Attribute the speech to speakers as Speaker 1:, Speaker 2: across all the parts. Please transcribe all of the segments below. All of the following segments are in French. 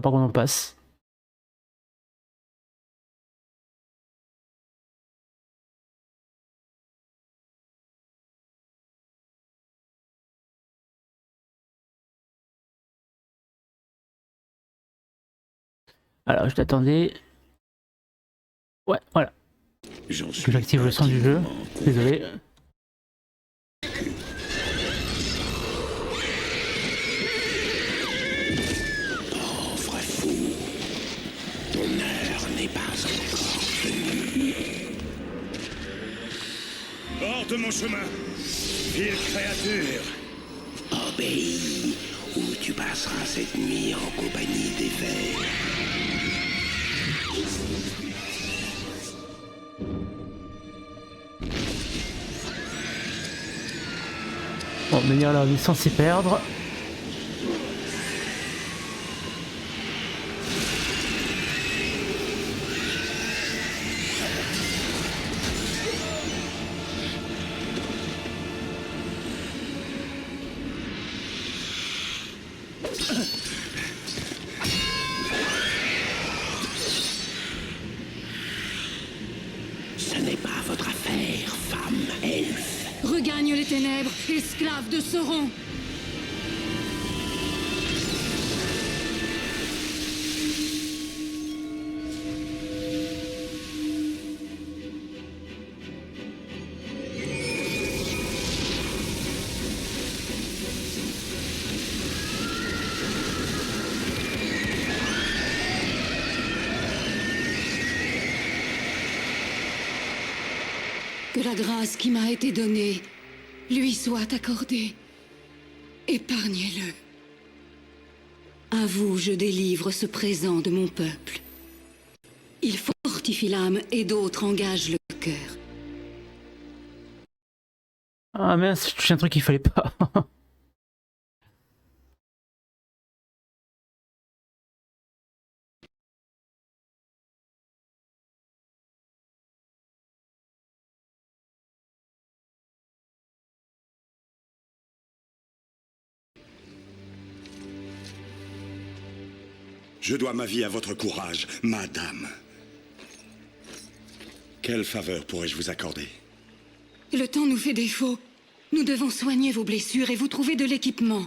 Speaker 1: Par contre on passe. Alors je t'attendais. Ouais, voilà. Que j'active le son du jeu. Désolé.
Speaker 2: Pauvre fou, ton heure n'est pas encore venue.
Speaker 3: Hors de mon chemin, ville créature.
Speaker 2: Obéis, ou tu passeras cette nuit en compagnie des vers.
Speaker 1: Bon, menir leur vie sans s'y perdre.
Speaker 2: Ce n'est pas votre affaire, femme elfe.
Speaker 4: Regagne les ténèbres, esclave de Sauron. Que la grâce qui m'a été donnée lui soit accordée. Épargnez-le. À vous, je délivre ce présent de mon peuple. Il fortifie l'âme et d'autres engagent le cœur.
Speaker 1: Ah mince, j'ai touché un truc qu'il fallait pas.
Speaker 3: Je dois ma vie à votre courage, madame. Quelle faveur pourrais-je vous accorder?
Speaker 4: Le temps nous fait défaut. Nous devons soigner vos blessures et vous trouver de l'équipement.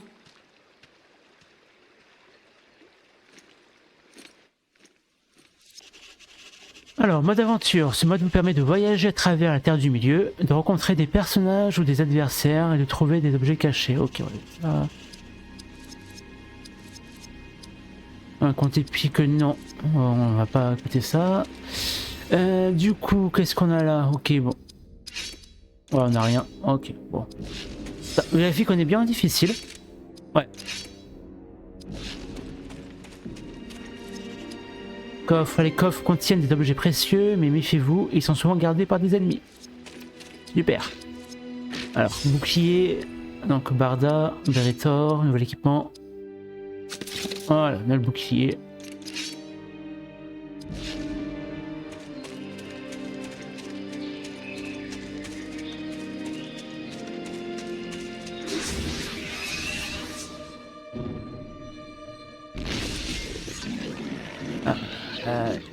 Speaker 1: Alors, mode aventure. Ce mode vous permet de voyager à travers la Terre du Milieu, de rencontrer des personnages ou des adversaires et de trouver des objets cachés. Ok, voilà. Un compte pique, non. On va pas écouter ça. Du coup, qu'est-ce qu'on a là? Ok, bon. Ouais, on a rien. Ok, bon. Vérifie qu'on est bien en difficile. Ouais. Coffre. Les coffres contiennent des objets précieux, mais méfiez-vous, ils sont souvent gardés par des ennemis. Super. Alors, bouclier. Donc, Barda, Beretor, nouvel équipement. Voilà, on a le bouclier.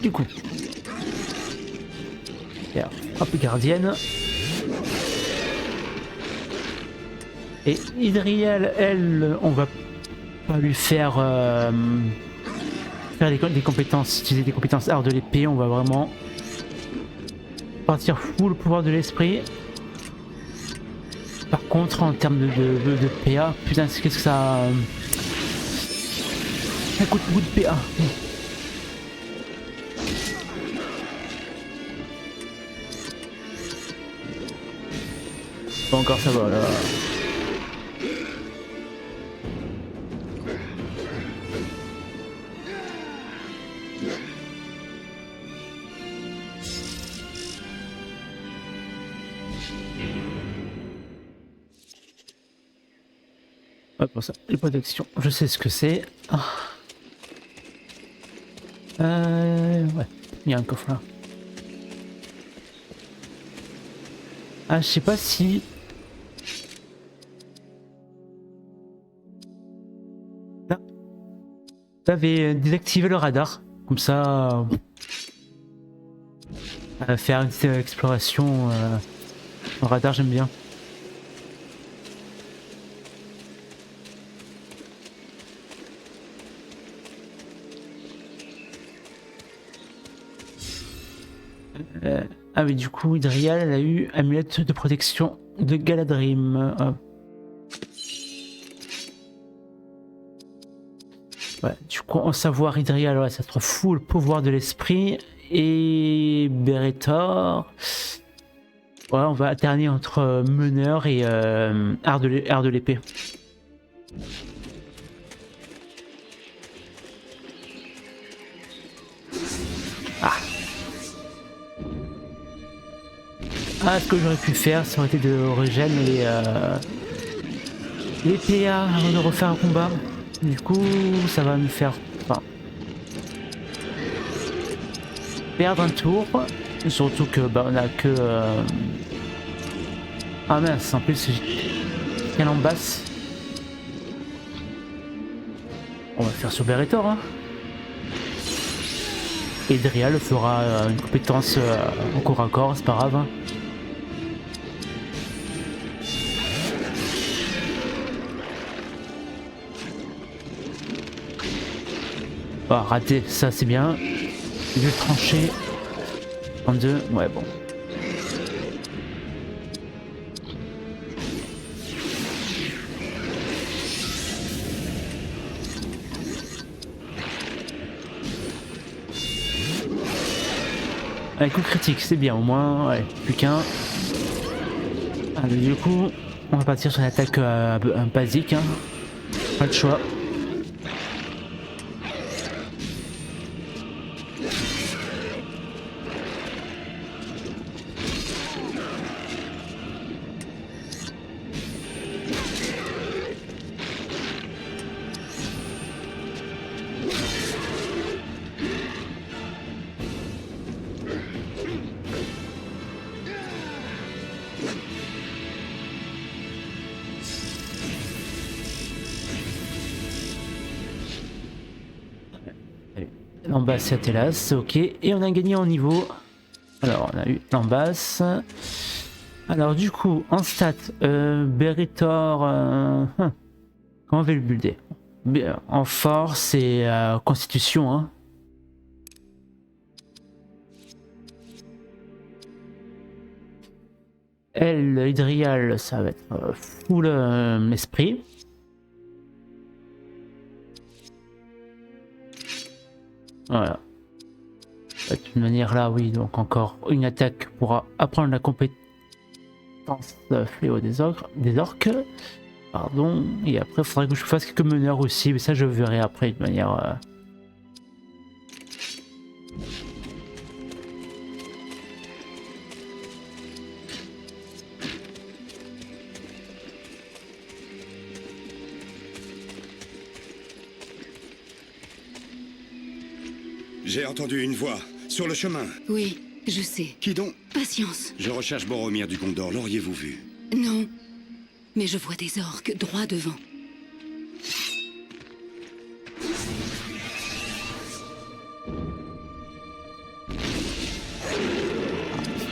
Speaker 1: Du coup. Alors, hop, gardienne. Et Idriel, elle, on va pas lui faire, faire des compétences, utiliser des compétences art de l'épée, on va vraiment partir full pouvoir de l'esprit. Par contre, en termes de PA, putain, qu'est-ce que ça... Ça coûte beaucoup de PA. Bon, encore ça va là. Hop, pour ça, les protections, je sais ce que c'est. Ah. Ouais, il y a un coffre là. Ah, je sais pas si... T'avais désactivé le radar. Comme ça, faire une petite exploration. Le radar, j'aime bien. Ah oui, du coup, Idrial, elle a eu amulette de protection de Galadrim. Ouais, du coup, en savoir Idrial, ouais, ça se trouve fou le pouvoir de l'esprit. Et Beretor, ouais, on va alterner entre meneur et art de l'épée. Ah, ce que j'aurais pu faire, ça aurait été de régène les PA avant de refaire un combat. Du coup, ça va me faire perdre un tour. Surtout que on a que. Ah mince, en plus, j'ai en basse. On va faire sur Beretor. Hein. Et Drial fera une compétence en corps à corps, c'est pas grave. Hein. Ah, raté, ça c'est bien. Je vais trancher en deux, ouais bon. Allez, coup critique, c'est bien au moins, ouais, plus qu'un. Allez, du coup, on va partir sur une attaque basique, hein. Pas de choix. L'ambasse et Athélas, ok. Et on a gagné en niveau. Alors, on a eu l'ambasse. Alors, du coup, en stats, Beretor. Comment on va le builder? En force et constitution, hein. Elle, Idrial, ça va être full esprit. Voilà. De toute manière là, oui, donc encore une attaque pour apprendre la compétence fléau des orques. Pardon. Et après, il faudrait que je fasse quelques meneurs aussi, mais ça je verrai après de manière...
Speaker 3: J'ai entendu une voix, sur le chemin.
Speaker 4: Oui, je sais.
Speaker 3: Qui donc?
Speaker 4: Patience.
Speaker 3: Je recherche Boromir du Gondor, l'auriez-vous vu?
Speaker 4: Non. Mais je vois des orques droit devant.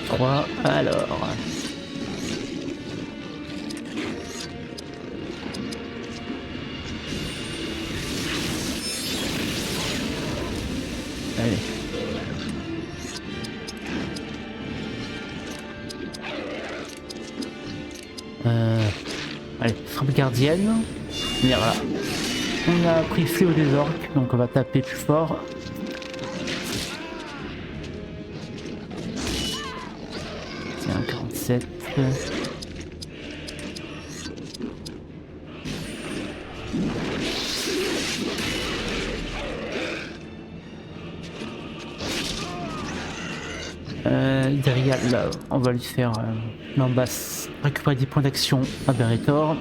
Speaker 1: Trois, alors... Allez. Allez, frappe gardienne. Et voilà. On a pris fléau des orques, donc on va taper plus fort. Tiens, 47. Idrial, là, on va lui faire l'ambasse, récupérer des points d'action à Beretor.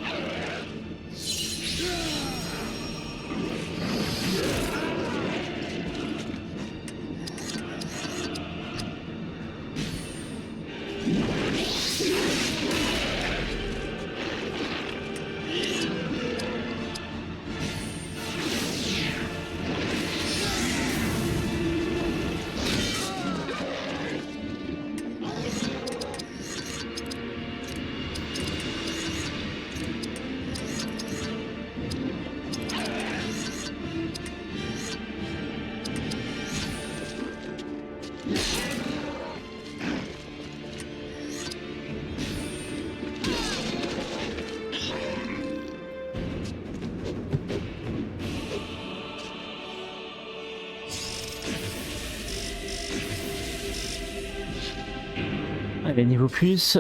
Speaker 1: Allez, niveau plus.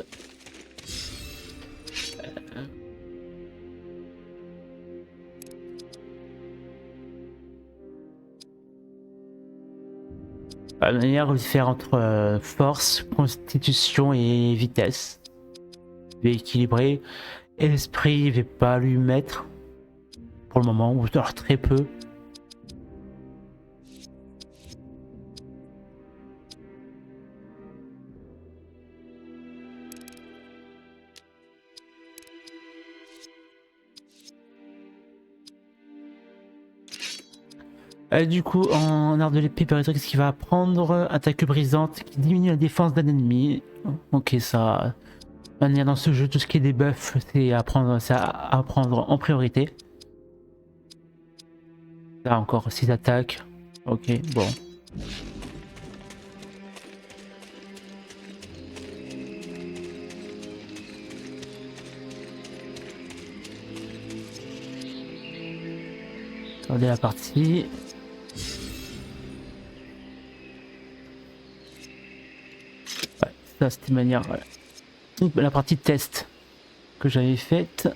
Speaker 1: De manière de faire entre force, constitution et vitesse. Il est équilibré. Et l'esprit, je vais pas lui mettre pour le moment, ou alors très peu. Du coup, en art de l'épée, qu'est-ce qu'il va apprendre? Attaque brisante qui diminue la défense d'un ennemi. Ok, ça. De manière dans ce jeu, tout ce qui est des buffs, c'est à apprendre en priorité. Là encore 6 attaques. Ok, bon. Regardez la partie. Ouais, ça c'était une manière. Voilà. La partie test que j'avais faite.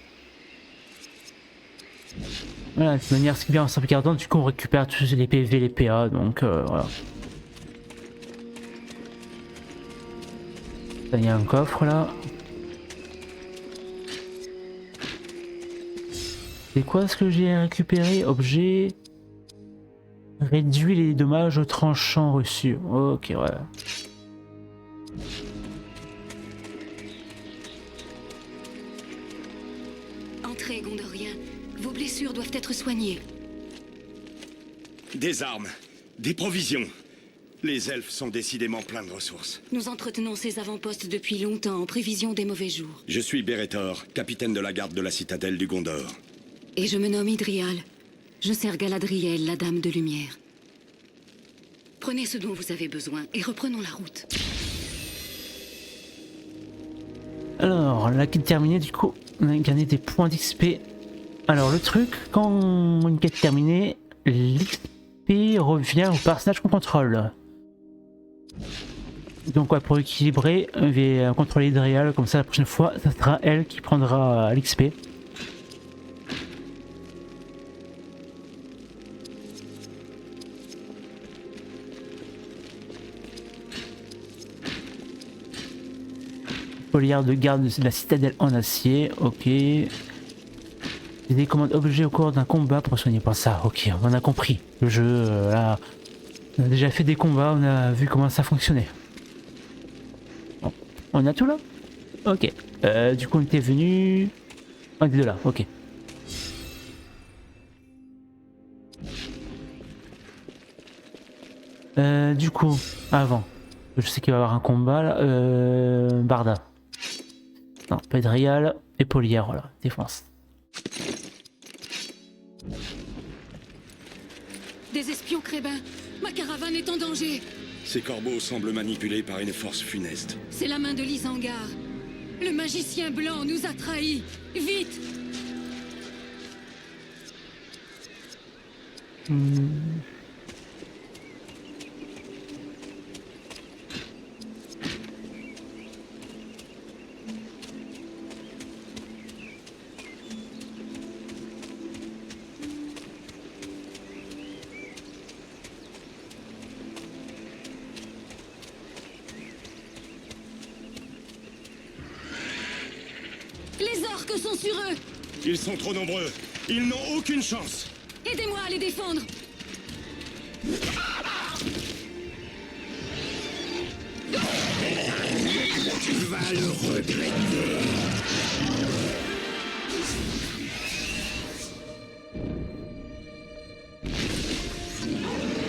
Speaker 1: Voilà, de manière ce qui est bien en sauvegardant, du coup on récupère tous les PV, les PA, donc voilà. Il y a un coffre là. C'est quoi ce que j'ai récupéré? Objet. Réduit les dommages aux tranchants reçus. Ok, ouais.
Speaker 4: Entrez, Gondorien. Vos blessures doivent être soignées.
Speaker 3: Des armes, des provisions. Les elfes sont décidément pleins de ressources.
Speaker 4: Nous entretenons ces avant-postes depuis longtemps en prévision des mauvais jours.
Speaker 3: Je suis Beretor, capitaine de la garde de la citadelle du Gondor.
Speaker 4: Et je me nomme Idrial. Je sers Galadriel, la Dame de Lumière. Prenez ce dont vous avez besoin et reprenons la route.
Speaker 1: Alors, la quête terminée, du coup, on a gagné des points d'XP. Alors, le truc, quand une quête terminée, l'XP revient au personnage qu'on contrôle. Donc, ouais, pour équilibrer, je vais contrôler Idrial, comme ça la prochaine fois, ça sera elle qui prendra l'XP. Polière de garde de la citadelle en acier, ok. Des commandes objets au cours d'un combat pour soigner. Pas ça, ok, on a compris. Le jeu, là, on a déjà fait des combats, on a vu comment ça fonctionnait. Bon, on a tout là? Ok. Du coup, on était venu. On était de là, ok. Du coup, avant, je sais qu'il va y avoir un combat là. Barda. Non, pas Idrial et Polière, voilà, défense.
Speaker 4: Des espions crébins. Ma caravane est en danger.
Speaker 3: Ces corbeaux semblent manipulés par une force funeste.
Speaker 4: C'est la main de Lysangar. Le magicien blanc nous a trahis. Vite! Les orques sont sur eux.
Speaker 3: Ils sont trop nombreux. Ils n'ont aucune chance.
Speaker 4: Aidez-moi à les défendre.
Speaker 2: Tu vas le regretter.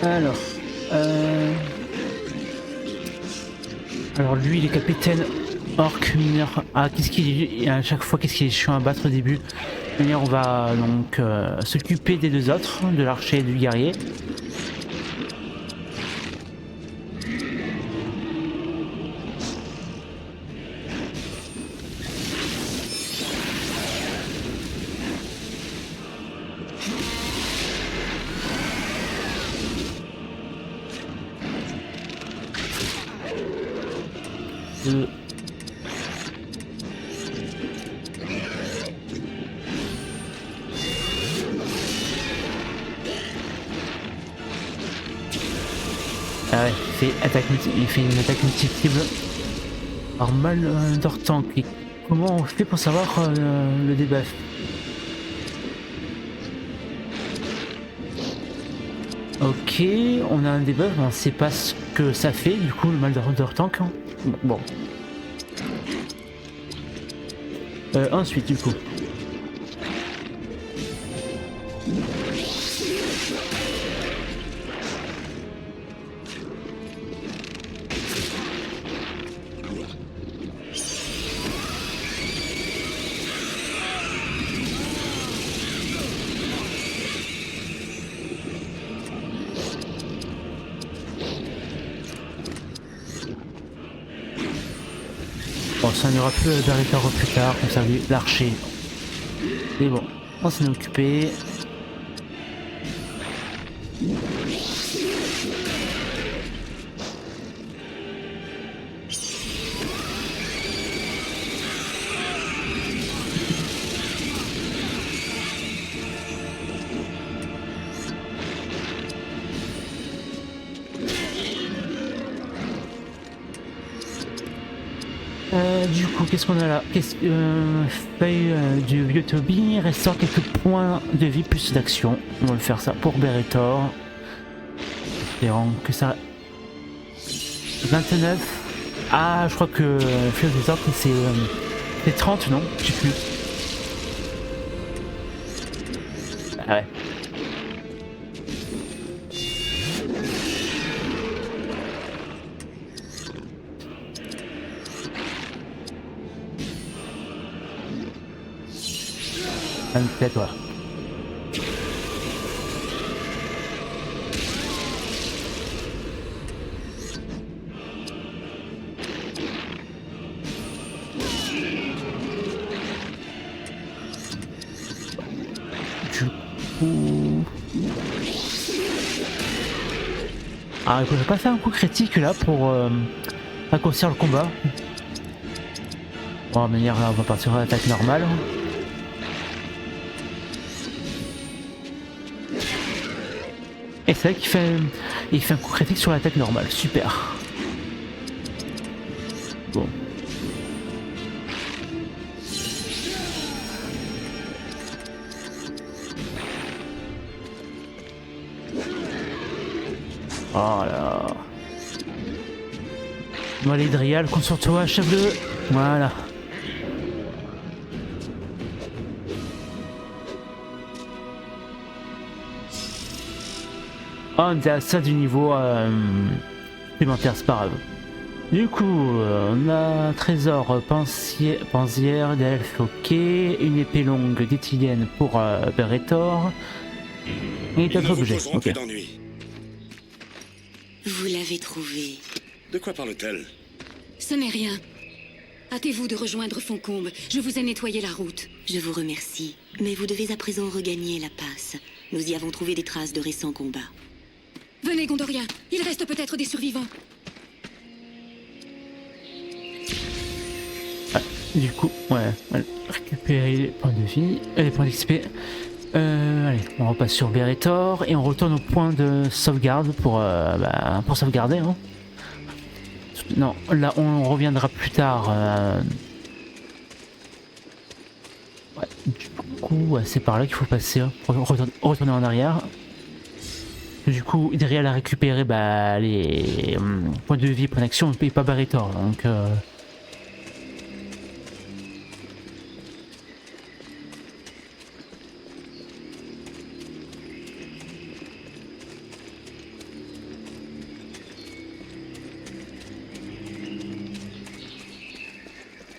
Speaker 1: Alors, alors lui, il est capitaine orc mineur. Ah, qu'est-ce qu'il est à chaque fois, qu'est-ce qu'il est chiant à battre au début. De manière, on va donc s'occuper des deux autres, de l'archer et du guerrier. Ah ouais, il fait une attaque multi-cible. Alors mal d'Ortank. Comment on fait pour savoir le debuff? Ok, on a un debuff, on sait pas ce que ça fait du coup le mal d'Ortank. Hein. Bon. Ensuite du coup. Bon, ça n'aura plus d'arrêteur plus tard, comme ça lui, l'archer. Et bon, on s'en est occupé. Du coup, qu'est-ce qu'on a là? Feuille du vieux Toby, restaure quelques points de vie plus d'action. On va le faire ça pour Beretor. Espérons que ça... 29. Ah, je crois que Feuille des Orques, c'est 30, non? Je sais plus. Ah ouais. Peut-être, voilà. Du coup... Ah, écoute, je vais pas faire un coup critique là pour raccourcir le combat. Bon, de manière là, on va partir à l'attaque normale. Et c'est vrai qu'il fait un coup critique sur l'attaque normale, super. Bon. Voilà. Bon allez Drial, concentre-toi, achève-le. Voilà. On est à ça du niveau supplémentaire, c'est pas grave. Du coup, on a trésor pensière d'elfe, ok. Une épée longue d'éthylène pour Beretor. Et d'autres objets. Ok.
Speaker 4: Vous l'avez trouvé.
Speaker 3: De quoi parle-t-elle?
Speaker 4: Ce n'est rien. Hâtez-vous de rejoindre Foncombe. Je vous ai nettoyé la route.
Speaker 5: Je vous remercie, mais vous devez à présent regagner la passe. Nous y avons trouvé des traces de récents combats.
Speaker 4: Venez, Gondorien. Il reste peut-être des survivants.
Speaker 1: Ah, du coup, ouais, récupérer les points de vie, les points d'XP. Allez, on repasse sur Beretor et on retourne au point de sauvegarde pour sauvegarder. Hein. Non, là on reviendra plus tard. Ouais, du coup, ouais, c'est par là qu'il faut passer hein, pour retourner en arrière. Du coup, derrière a récupéré les points de vie, points d'action, et pas Beretor. Donc,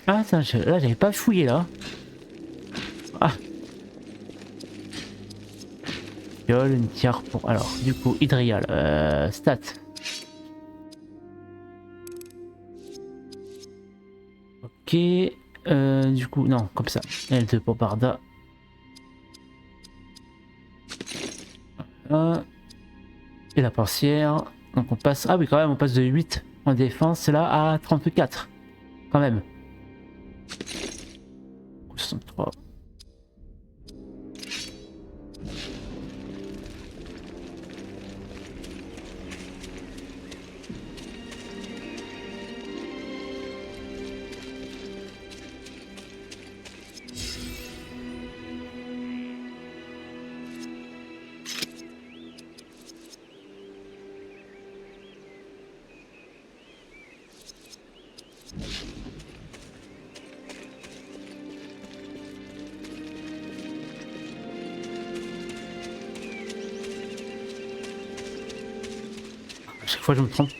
Speaker 1: ah, ça, là, j'avais pas fouillé là. Ah. Une tiare pour. Alors, du coup, Hydrial, stats. Ok. Du coup, non, comme ça. L2 pour Barda. Voilà. Et la portière. Donc on passe. Ah oui, quand même, on passe de 8 en défense là à 34. Quand même. 63. chaque fois je me trompe.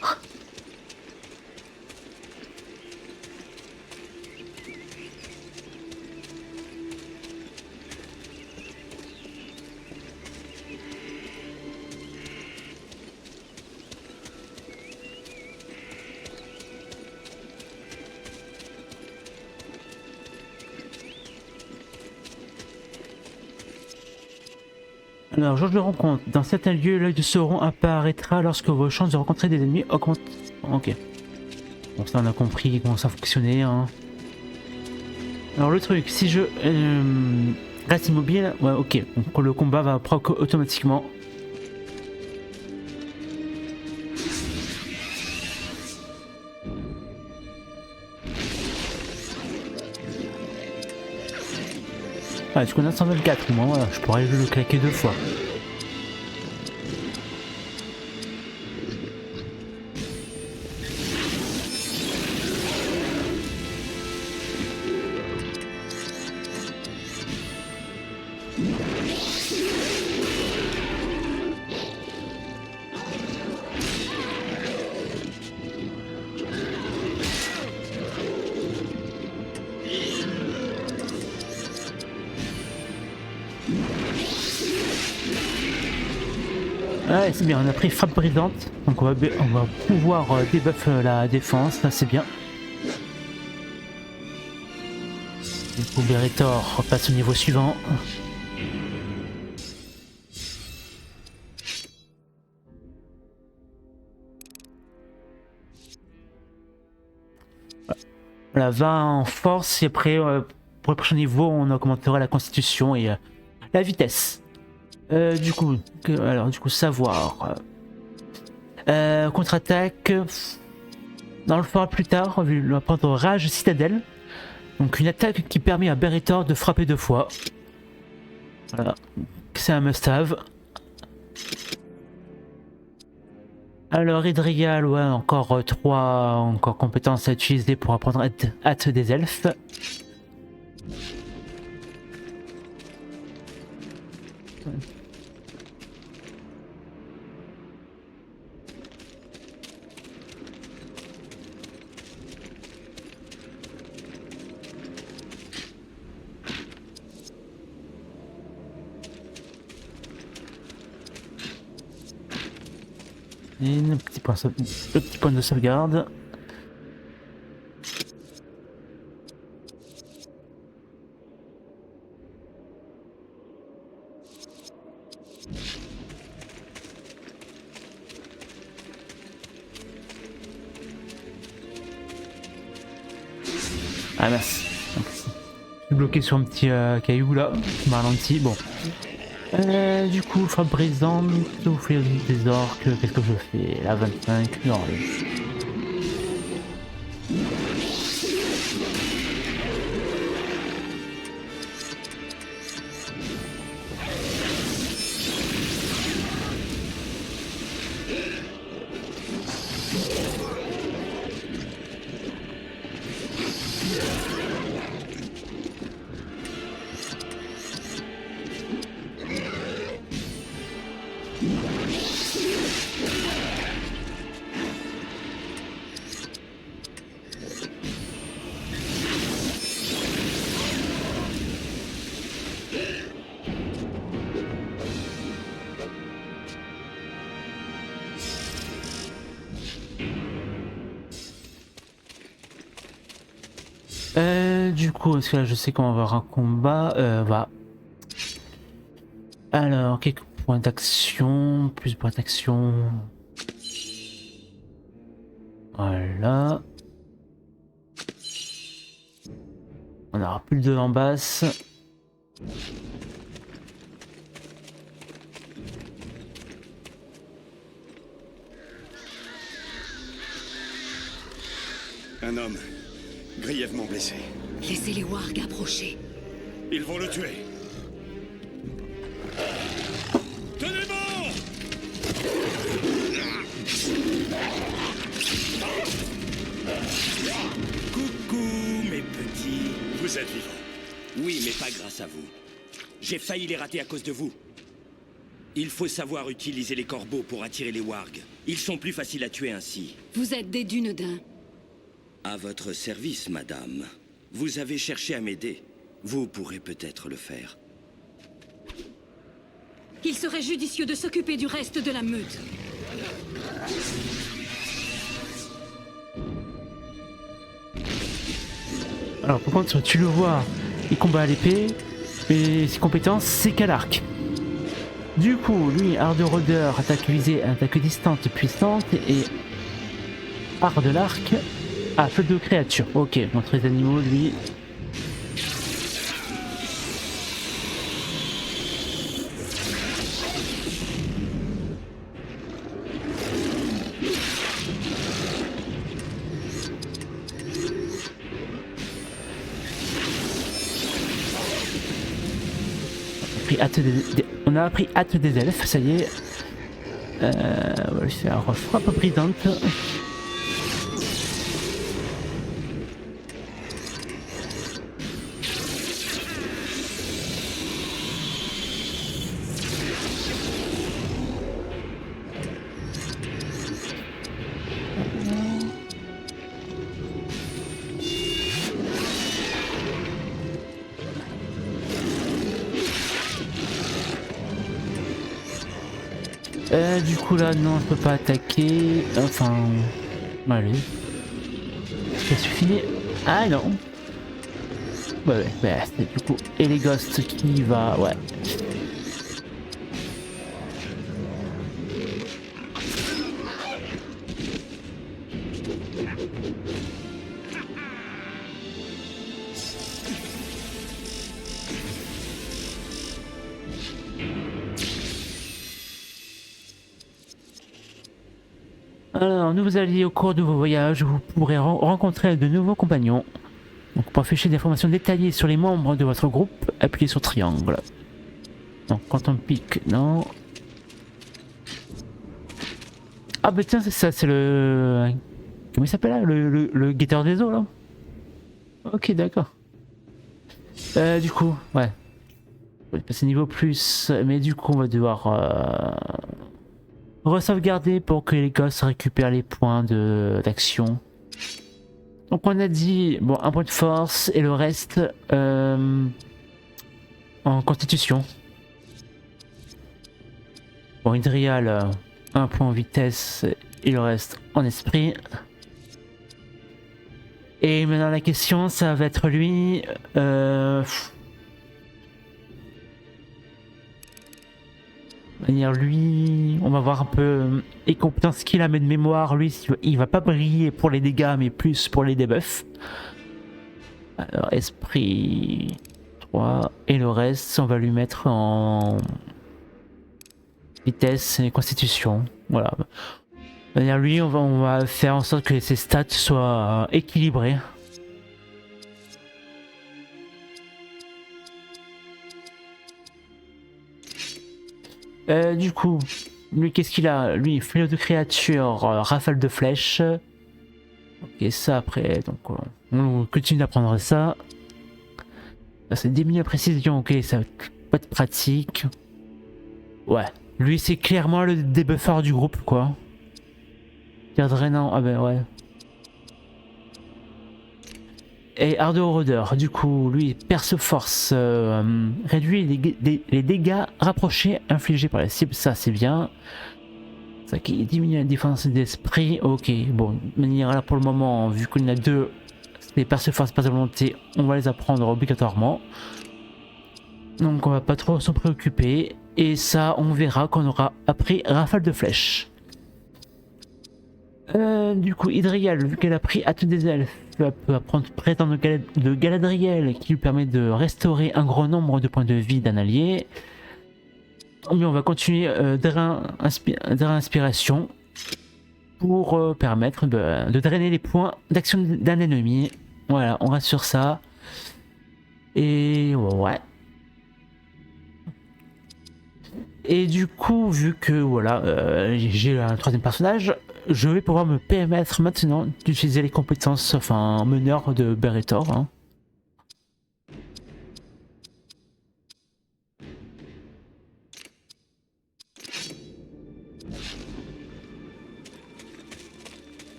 Speaker 1: Alors, Georges de rencontre. Dans certains lieux, l'œil de Sauron apparaîtra lorsque vos chances de rencontrer des ennemis augmentent. Ok. Bon, ça on a compris comment ça fonctionnait. Hein. Alors le truc, si je reste immobile, ouais, ok. Donc le combat va proc automatiquement. Ah, du coup on a 124, moi voilà, je pourrais le claquer 2 fois. Ouais, c'est bien, on a pris frappe brisante, donc on va pouvoir debuff la défense, là c'est bien. Du coup Beretor repasse au niveau suivant. Voilà, 20 en force et après pour le prochain niveau on augmentera la constitution et la vitesse. Du coup, savoir. Contre-attaque. On le fera plus tard, on va prendre Rage Citadelle. Donc une attaque qui permet à Beretor de frapper 2 fois. Voilà, c'est un must-have. Alors Edrial, ouais, encore 3 compétences à utiliser pour apprendre hâte des elfes. Et le petit point de sauvegarde. Ah mince. Je suis bloqué sur un petit caillou là, qui m'a ralenti. Bon. Du coup, frappe brisante, souffler des orques, qu'est-ce que je fais? La 25, non. Du coup, est-ce que là je sais qu'on va avoir un combat va. Alors, quelques points d'action, plus de points d'action. Voilà. On aura plus de 2 en basse.
Speaker 3: Un homme, grièvement blessé.
Speaker 4: Laissez les wargs approcher.
Speaker 3: Ils vont le tuer. Tenez bon!
Speaker 2: Coucou, mes petits.
Speaker 3: Vous êtes vivants.
Speaker 2: Oui, mais pas grâce à vous. J'ai failli les rater à cause de vous. Il faut savoir utiliser les corbeaux pour attirer les wargs. Ils sont plus faciles à tuer ainsi.
Speaker 4: Vous êtes des Dunedains.
Speaker 2: À votre service, madame. Vous avez cherché à m'aider. Vous pourrez peut-être le faire.
Speaker 4: Il serait judicieux de s'occuper du reste de la meute.
Speaker 1: Alors par contre, tu le vois, il combat à l'épée, et ses compétences, c'est qu'à l'arc. Du coup, lui, art de rôdeur, attaque visée, attaque distante puissante, et art de l'arc, feu de créature. Ok, notre les animaux, lui... On a appris hâte des elfes, ça y est. On va lui faire frappe brisante. Du coup là non je peux pas attaquer. Enfin. Allez. Ça suffit. Ah non. Ouais c'est du coup. Et les ghosts qui va. Ouais. Alors, nouveaux alliés au cours de vos voyages, vous pourrez rencontrer de nouveaux compagnons. Donc, pour afficher des informations détaillées sur les membres de votre groupe, appuyez sur triangle. Donc, quand on pique, non. Ah, bah tiens, c'est ça, c'est le. Comment il s'appelle là, le guetteur des eaux là. Ok, d'accord. Du coup, ouais. On va passer niveau plus, mais du coup, on va devoir. Re-sauvegarder pour que les gosses récupèrent les points d'action. Donc on a dit, bon, un point de force et le reste en constitution. Bon, Idrial, un point en vitesse et le reste en esprit. Et maintenant la question, ça va être lui... lui, on va voir un peu les compétences qu'il a, mais de mémoire, lui, il va pas briller pour les dégâts, mais plus pour les debuffs. Alors, esprit 3, et le reste, on va lui mettre en vitesse et constitution. Voilà. Lui, on va faire en sorte que ses stats soient équilibrées. Du coup, lui, qu'est-ce qu'il a? Lui, fléau de créature, rafale de flèches. Ok, ça après, donc on continue d'apprendre ça. Ça, c'est diminue la précision, ok, ça va pas être pratique. Ouais, lui, c'est clairement le débuffer du groupe, quoi. Tir drainant, ah ben ouais. Et Ardeur Rôdeur, du coup, lui, perce force, réduit les dégâts rapprochés infligés par la cible, ça c'est bien. Ça qui diminue la défense d'esprit, ok, bon, de manière là pour le moment, vu qu'on a deux, les perce force pas de volonté, on va les apprendre obligatoirement. Donc on va pas trop s'en préoccuper, et ça on verra quand on aura appris rafale de flèches. Du coup, Idrial, vu qu'elle a pris hâte des elfes, peut apprendre prétend de Galadriel qui lui permet de restaurer un grand nombre de points de vie d'un allié. Mais on va continuer drain inspiration pour permettre de drainer les points d'action d'un ennemi. Voilà, on reste sur ça. Et ouais. Et du coup, vu que voilà, j'ai un troisième personnage, je vais pouvoir me permettre maintenant d'utiliser les compétences, enfin, meneur de Beretor. Hein.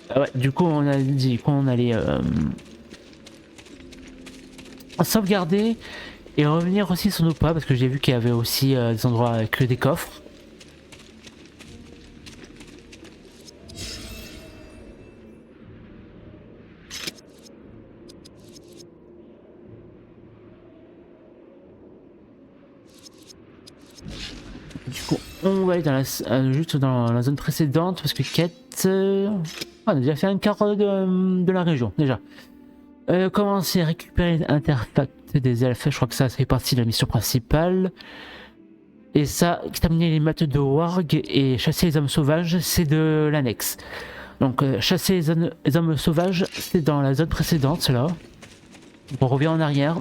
Speaker 1: Ah ouais, du coup on a dit qu'on allait sauvegarder et revenir aussi sur nos pas parce que j'ai vu qu'il y avait aussi des endroits avec des coffres. Du coup on va aller dans juste dans la zone précédente parce que quête... on a déjà fait un quart de la région déjà. Commencer à récupérer l'artefact des elfes, je crois que ça fait partie de la mission principale. Et ça, exterminer les maths de Warg et chasser les hommes sauvages, c'est de l'annexe. Donc chasser les hommes sauvages, c'est dans la zone précédente, là. On revient en arrière.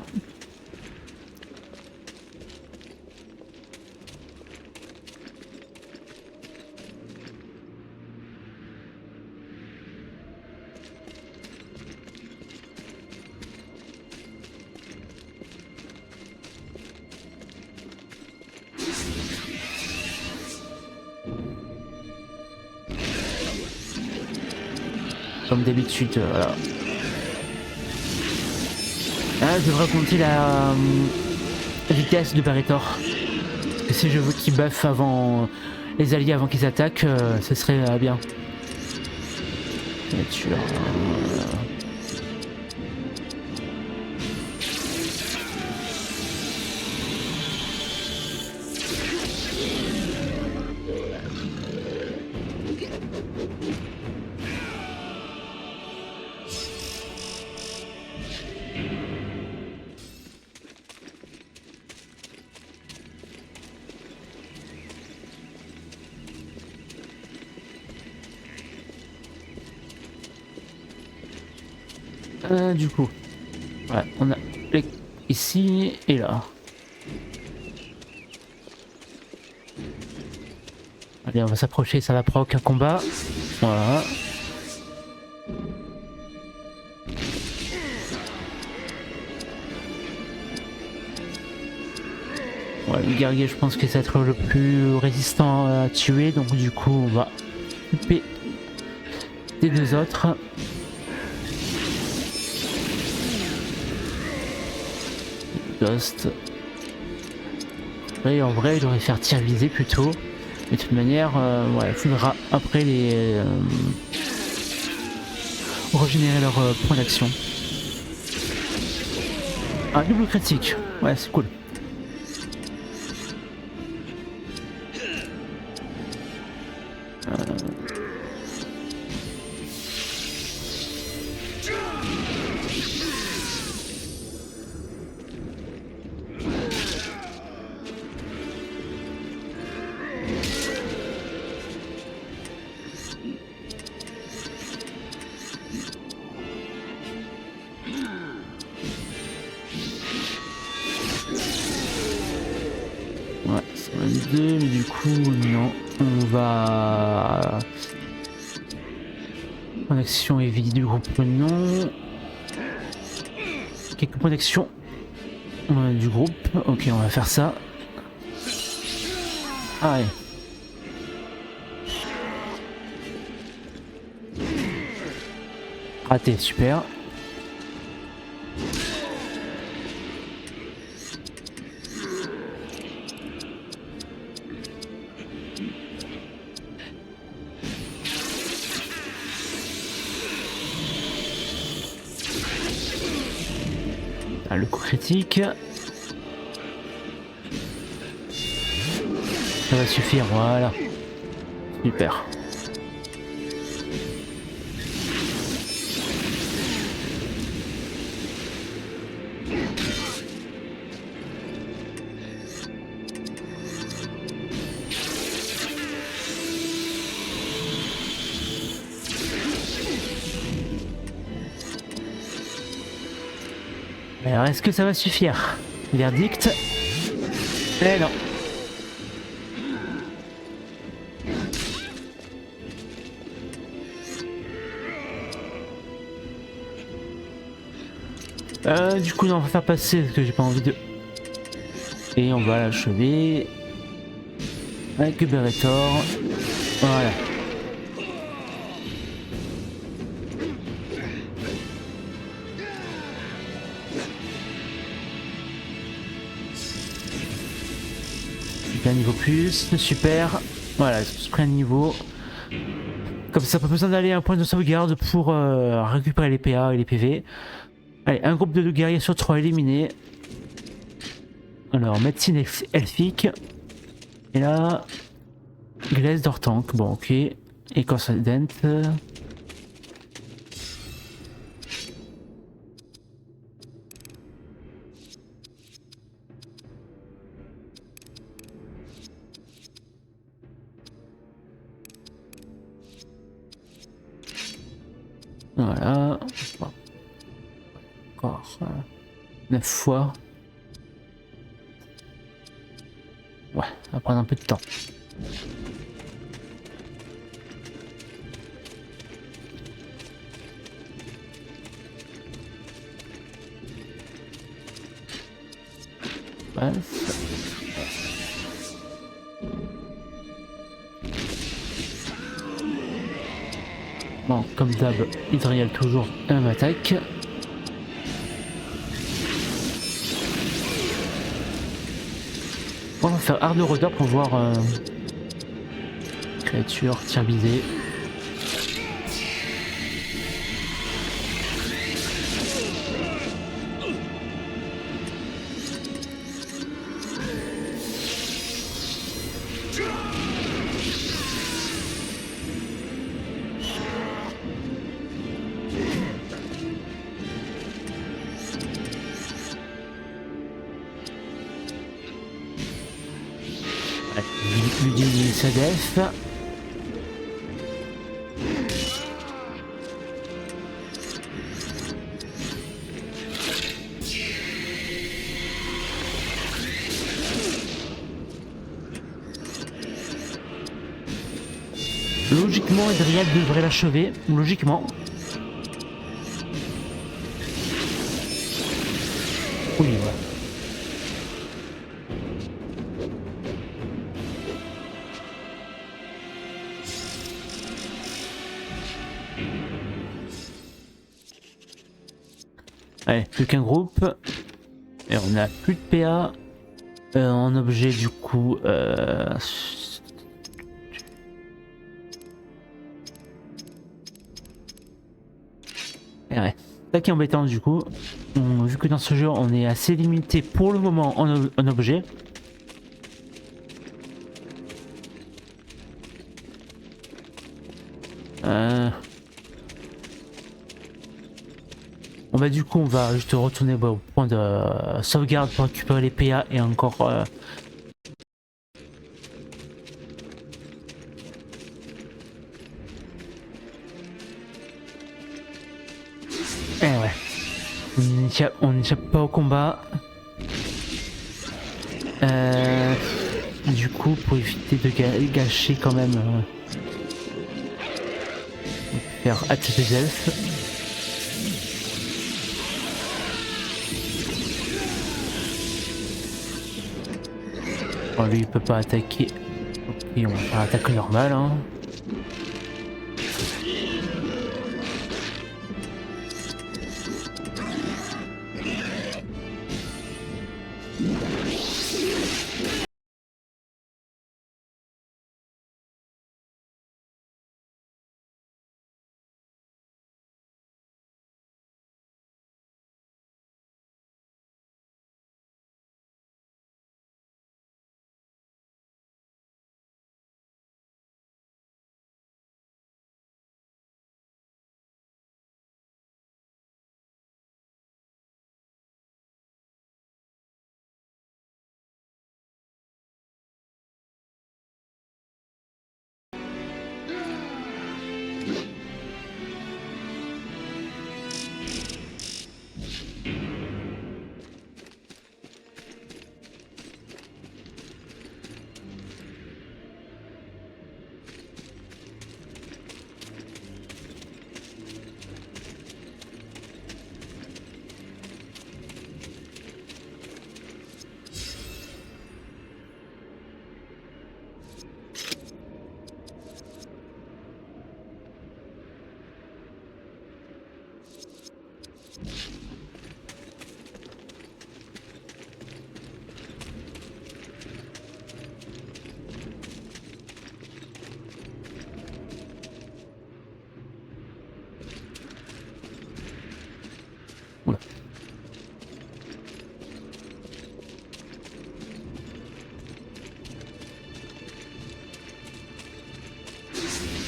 Speaker 1: Comme d'habitude, voilà. Ah, je devrais compter la vitesse de Beretor. Et si je veux qu'il buffe avant les alliés avant qu'ils attaquent, ce serait bien. Bien sûr. Du coup, ouais, on a ici et là. Allez, on va s'approcher, ça va provoquer un combat. Voilà. Ouais, le guerrier, je pense que c'est être le plus résistant à tuer, donc du coup, on va couper des deux autres. Ghost. Et en vrai, je devrais faire tir visé plutôt. Mais de toute manière, ouais, il faudra après les régénérer leur point d'action. Un double critique, ouais, c'est cool. Ouais, c'est 22, mais du coup, non. On va... En action et vie du groupe, non. Quelques points d'action du groupe. Ok, on va faire ça. Ah ouais. Raté, super. Ah, le coup critique. Ça va suffire, voilà. Super. Alors, est-ce que ça va suffire? Verdict? Eh non. Du coup, non, on va faire passer parce que j'ai pas envie de... Et on va l'achever avec Beretor. Voilà. un niveau plus, super. Voilà, ils ont tous pris un niveau. Comme ça, pas besoin d'aller à un point de sauvegarde pour récupérer les PA et les PV. Allez, un groupe de 2 guerriers sur 3 éliminés. Alors, médecine elfique. Et là, glaise d'Ortank. Bon, ok. Et Consolident. Voilà. Encore 9 fois. Ouais, ça va prendre un peu de temps. Bon, comme d'hab, Hydriel toujours la même attaque. On va faire Art de Rôdeur pour voir créature, tir visé. Ludini Sadef. Logiquement, Edriel devrait l'achever. Logiquement. Oui, voilà. Allez, plus qu'un groupe. Et on a plus de PA. En objet, du coup. Et ouais. Ça qui est embêtant, du coup. Vu que dans ce jeu, on est assez limité pour le moment en objet. Bon bah du coup on va juste retourner au point de sauvegarde pour récupérer les PA et encore eh ouais, on n'échappe pas au combat. Du coup pour éviter de gâcher quand même faire hâte des elfes. Bon, lui il peut pas attaquer. Ok, on va faire attaque normale hein.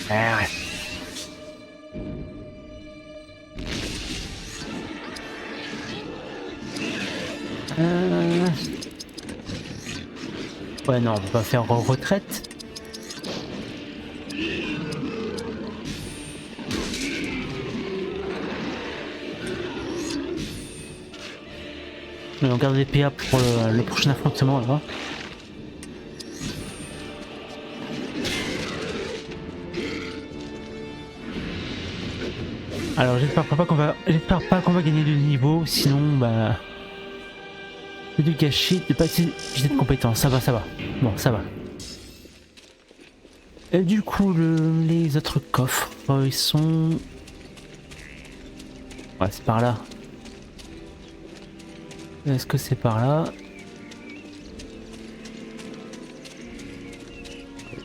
Speaker 1: Ah, ouais. Ouais, non, on va pas faire retraite. Mais on garde les PA pour le prochain affrontement là. Alors j'espère pas qu'on va gagner de niveau, sinon bah c'est du gâchis de pas utiliser de compétences. Ça va. Bon, ça va. Et du coup les autres coffres, ils sont... Ouais, c'est par là. Est-ce que c'est par là?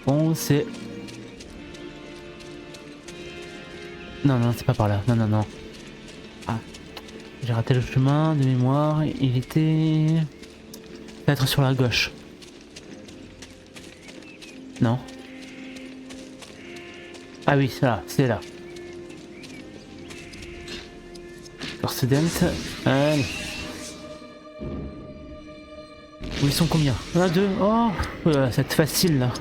Speaker 1: Bon, c'est... Non, c'est pas par là. Non. Ah, j'ai raté le chemin de mémoire. Il était... peut-être sur la gauche. Non. Ah oui, c'est là. Student. Allez. Où ils sont combien? 1, 2. Oh, c'est facile là.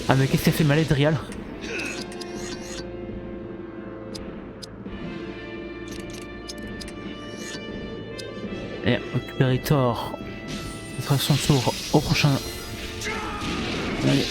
Speaker 1: Ah mais qu'est-ce qu'elle fait mal Edrial? Et récupérer Thor. Ce sera son tour au prochain. Allez.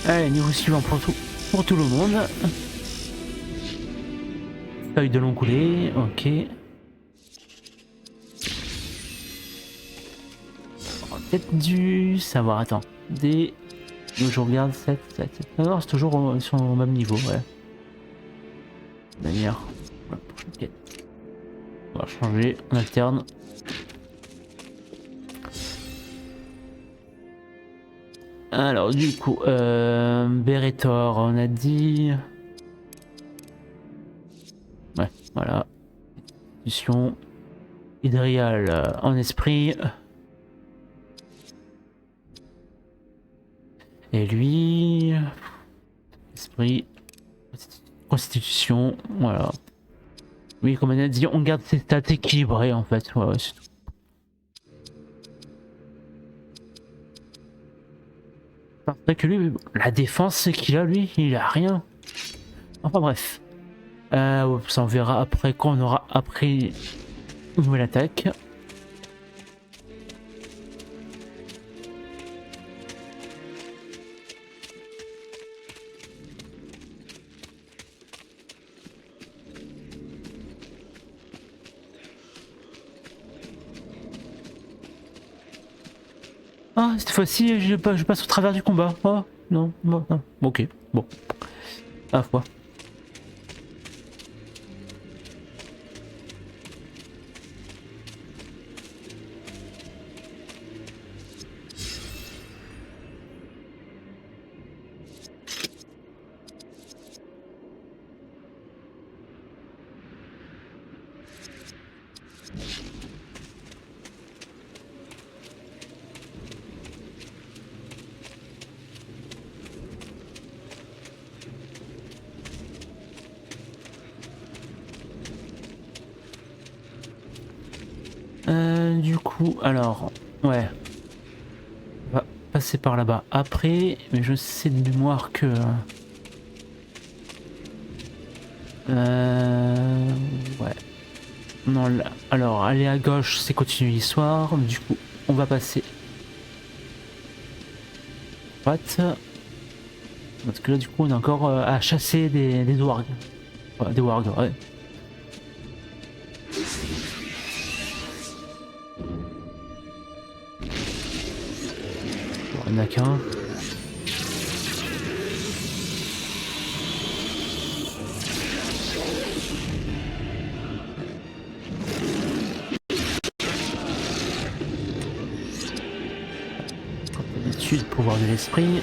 Speaker 1: Allez, niveau suivant pour tout le monde. Feuille de long coulé, ok. Peut-être dû savoir, attends. Des... Je regarde 7. Non, c'est toujours sur le même niveau, ouais. D'ailleurs, voilà, prochaine quête. On va changer en alterne. Alors du coup, Beretor, on a dit... Ouais, voilà. Institution. Idrial en esprit. Et lui... Esprit. Constitution, voilà. Oui, comme on a dit, on garde ses stats équilibrées en fait. Ouais, c'est tout. C'est vrai que lui, la défense qu'il a, lui, il a rien. Enfin bref. Ça on verra après quand on aura appris une nouvelle attaque. Ah, cette fois-ci, je passe au travers du combat. Oh, non. Ok, bon. À la fois. Du coup, alors, ouais. On va passer par là-bas après, mais je sais de mémoire que... Ouais. Non, là. Alors, aller à gauche, c'est continuer l'histoire. Du coup, on va passer. Droite. Parce que là, du coup, on est encore à chasser des wargs. Ouais, des wargs, ouais. Bon, il n'y en a qu'un. Pouvoir de l'esprit.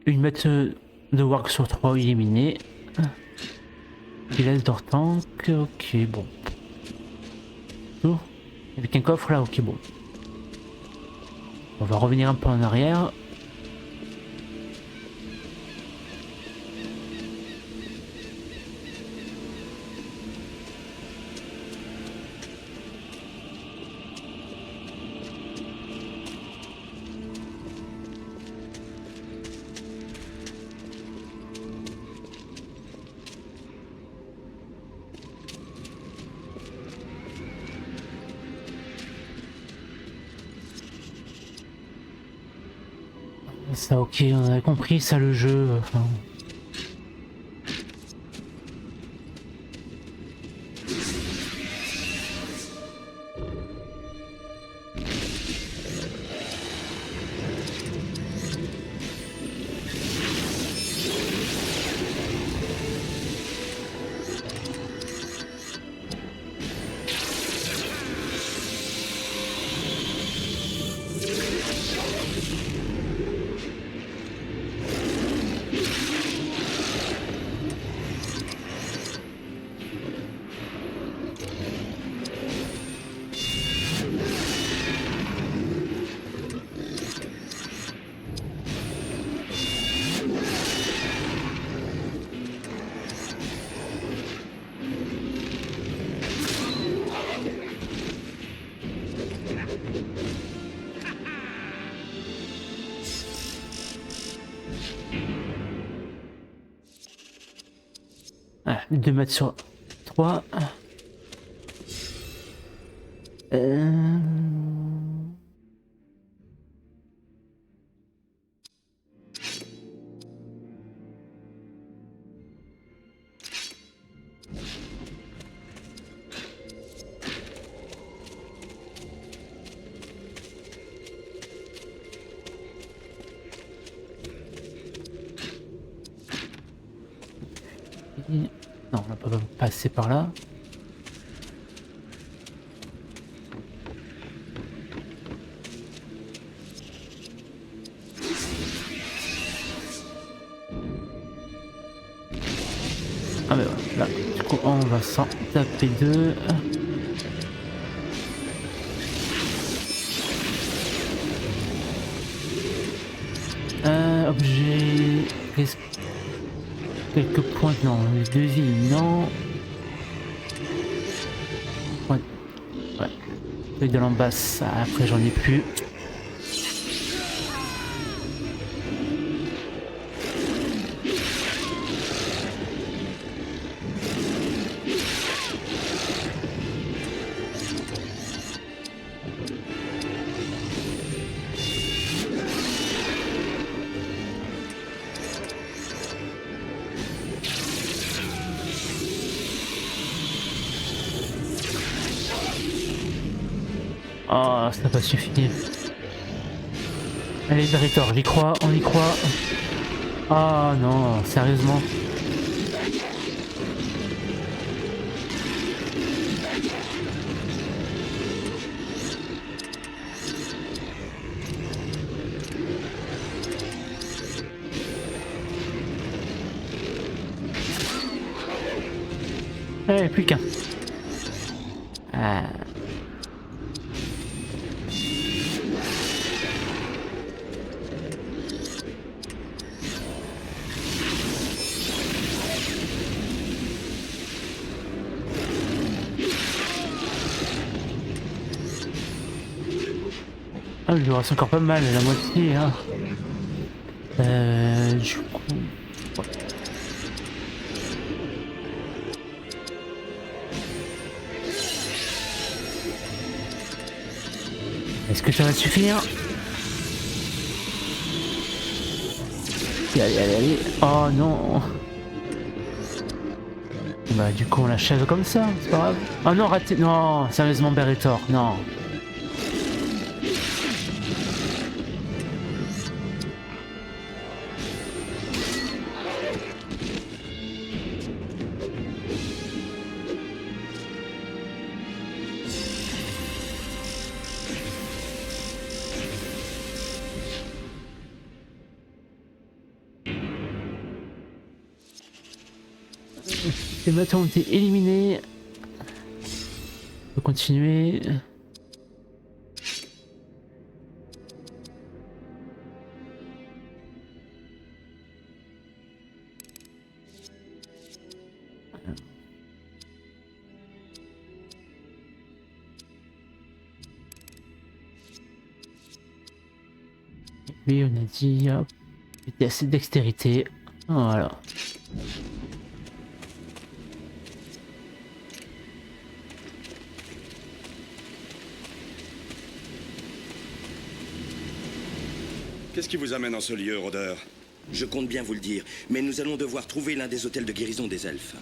Speaker 1: Une mètre de warg sur 3 éliminés. Village d'Ortank, ok, bon. Oh, avec un coffre là, ok, bon. On va revenir un peu en arrière. Ça, ok, on avait compris ça le jeu. Enfin... Ah, 2 mètres sur 3. Non, on va pas passer par là. Ah mais voilà, là, du coup on va s'en taper deux. Objet... Quelques points, non, les 2 vies, non. Ouais, ouais. De l'ambasse, après j'en ai plus. Oh, ça n'a pas suffi. Allez, Veritor, j'y crois, on y croit. Ah non, sérieusement. Ouais, plus qu'un. Ah. Ah, il lui reste encore pas mal, la moitié. Hein. Du coup... ouais. Est-ce que ça va suffire? Allez, allez, allez. Oh non. Bah du coup on l'achève comme ça, c'est pas grave. Oh non, raté. Non, sérieusement Berethor, non. Les bateaux ont été éliminés. On peut continuer. Oui, on a dit hop, c'était assez de dextérité. Voilà.
Speaker 3: Qu'est-ce qui vous amène en ce lieu, rôdeur?
Speaker 2: Je compte bien vous le dire, mais nous allons devoir trouver l'un des hôtels de guérison des elfes.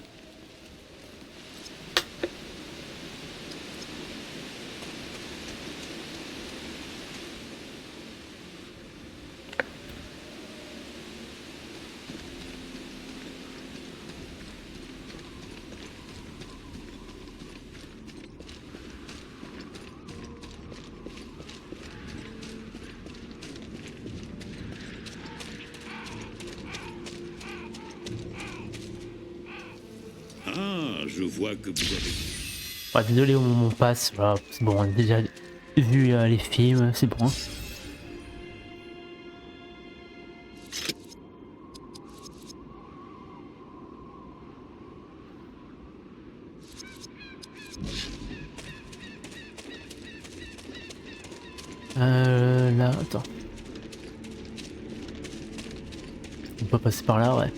Speaker 6: Ah, je vois que vous avez...
Speaker 1: Ah, désolé au moment où on passe, voilà, c'est bon, on a déjà vu les films, c'est bon. Là, attends. On peut passer par là, ouais.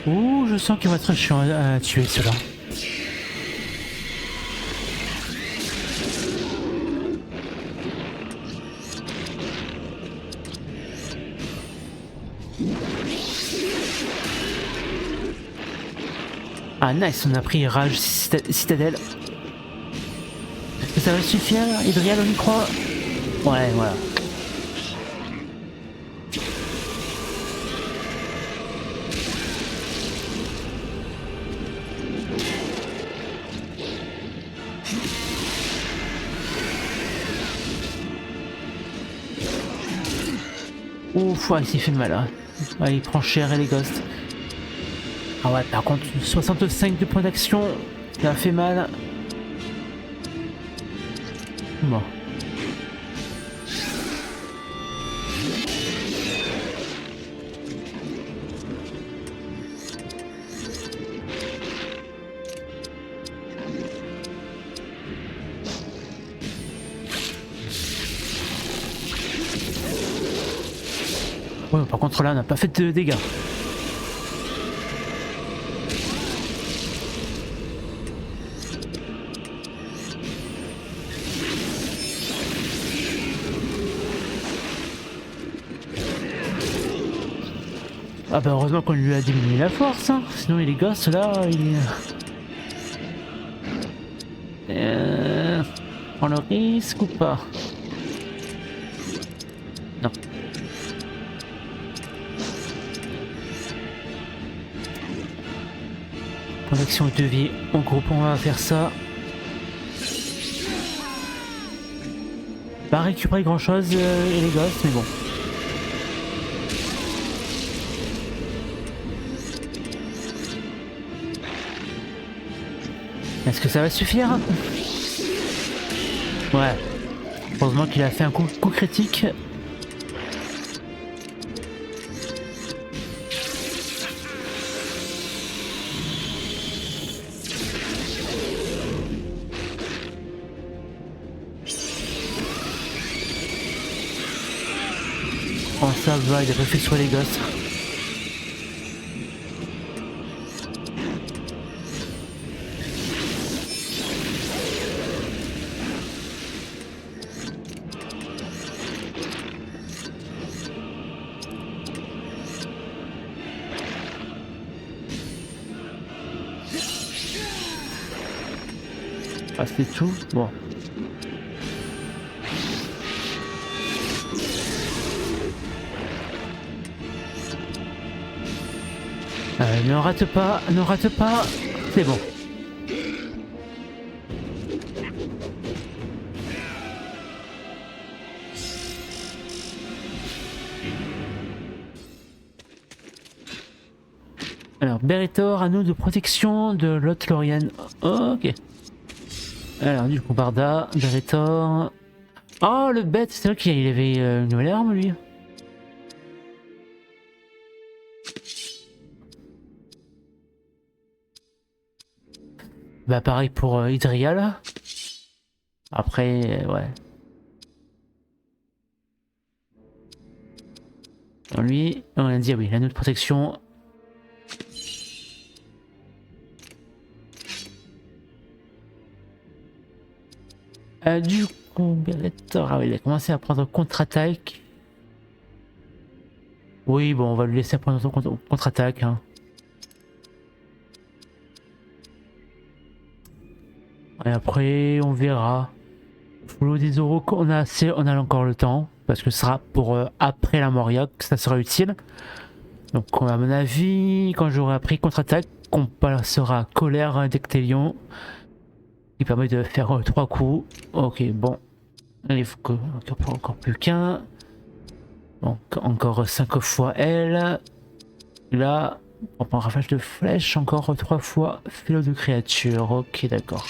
Speaker 1: Ouh, je sens qu'il va être chiant à tuer cela. Ah nice, on a pris Rage Citadelle. Est-ce que ça va suffire, Idrial, on y croit? Ouais, voilà. Ouf, ouais, il s'est fait mal. Hein. Ouais, il prend cher et les ghosts. Ah ouais, par contre, 65 de points d'action, ça a fait mal. Bon. Ouais, par contre là, on n'a pas fait de dégâts. Ah bah heureusement qu'on lui a diminué la force, hein. Sinon il est gosse là, il est... On le risque ou pas? Non. vrai que si on devait en groupe, on va faire ça. Pas récupérer grand chose et les gosses, mais bon. Est-ce que ça va suffire? Ouais. Heureusement qu'il a fait un coup critique. Oh ça va, il a pas fait sur les gosses. Ah c'est tout? Bon. Ne rate pas, c'est bon. Alors, Berethor, anneau de protection de Lothlorien. Ok. Alors, du coup, Barda, Berethor. Oh, le bête, c'est vrai qu'il avait une nouvelle arme, lui. Bah pareil pour Idrial. Après, ouais. Alors lui, on a dit ah oui, l'anneau de protection. Du coup, Berethor, ah oui, il a commencé à prendre contre-attaque. Oui, bon, on va lui laisser prendre son contre-attaque. Hein. Et après, on verra. Follow des euros, on a encore le temps. Parce que ce sera pour après la Moria que ça sera utile. Donc, à mon avis, quand j'aurai appris contre-attaque, on passera colère d'Ectelion. Qui permet de faire 3 coups. Ok, bon. Il faut encore plus qu'un. Donc, encore 5 fois elle. Là, on prend un rafale de flèche, encore 3 fois fléau de créature. Ok, d'accord.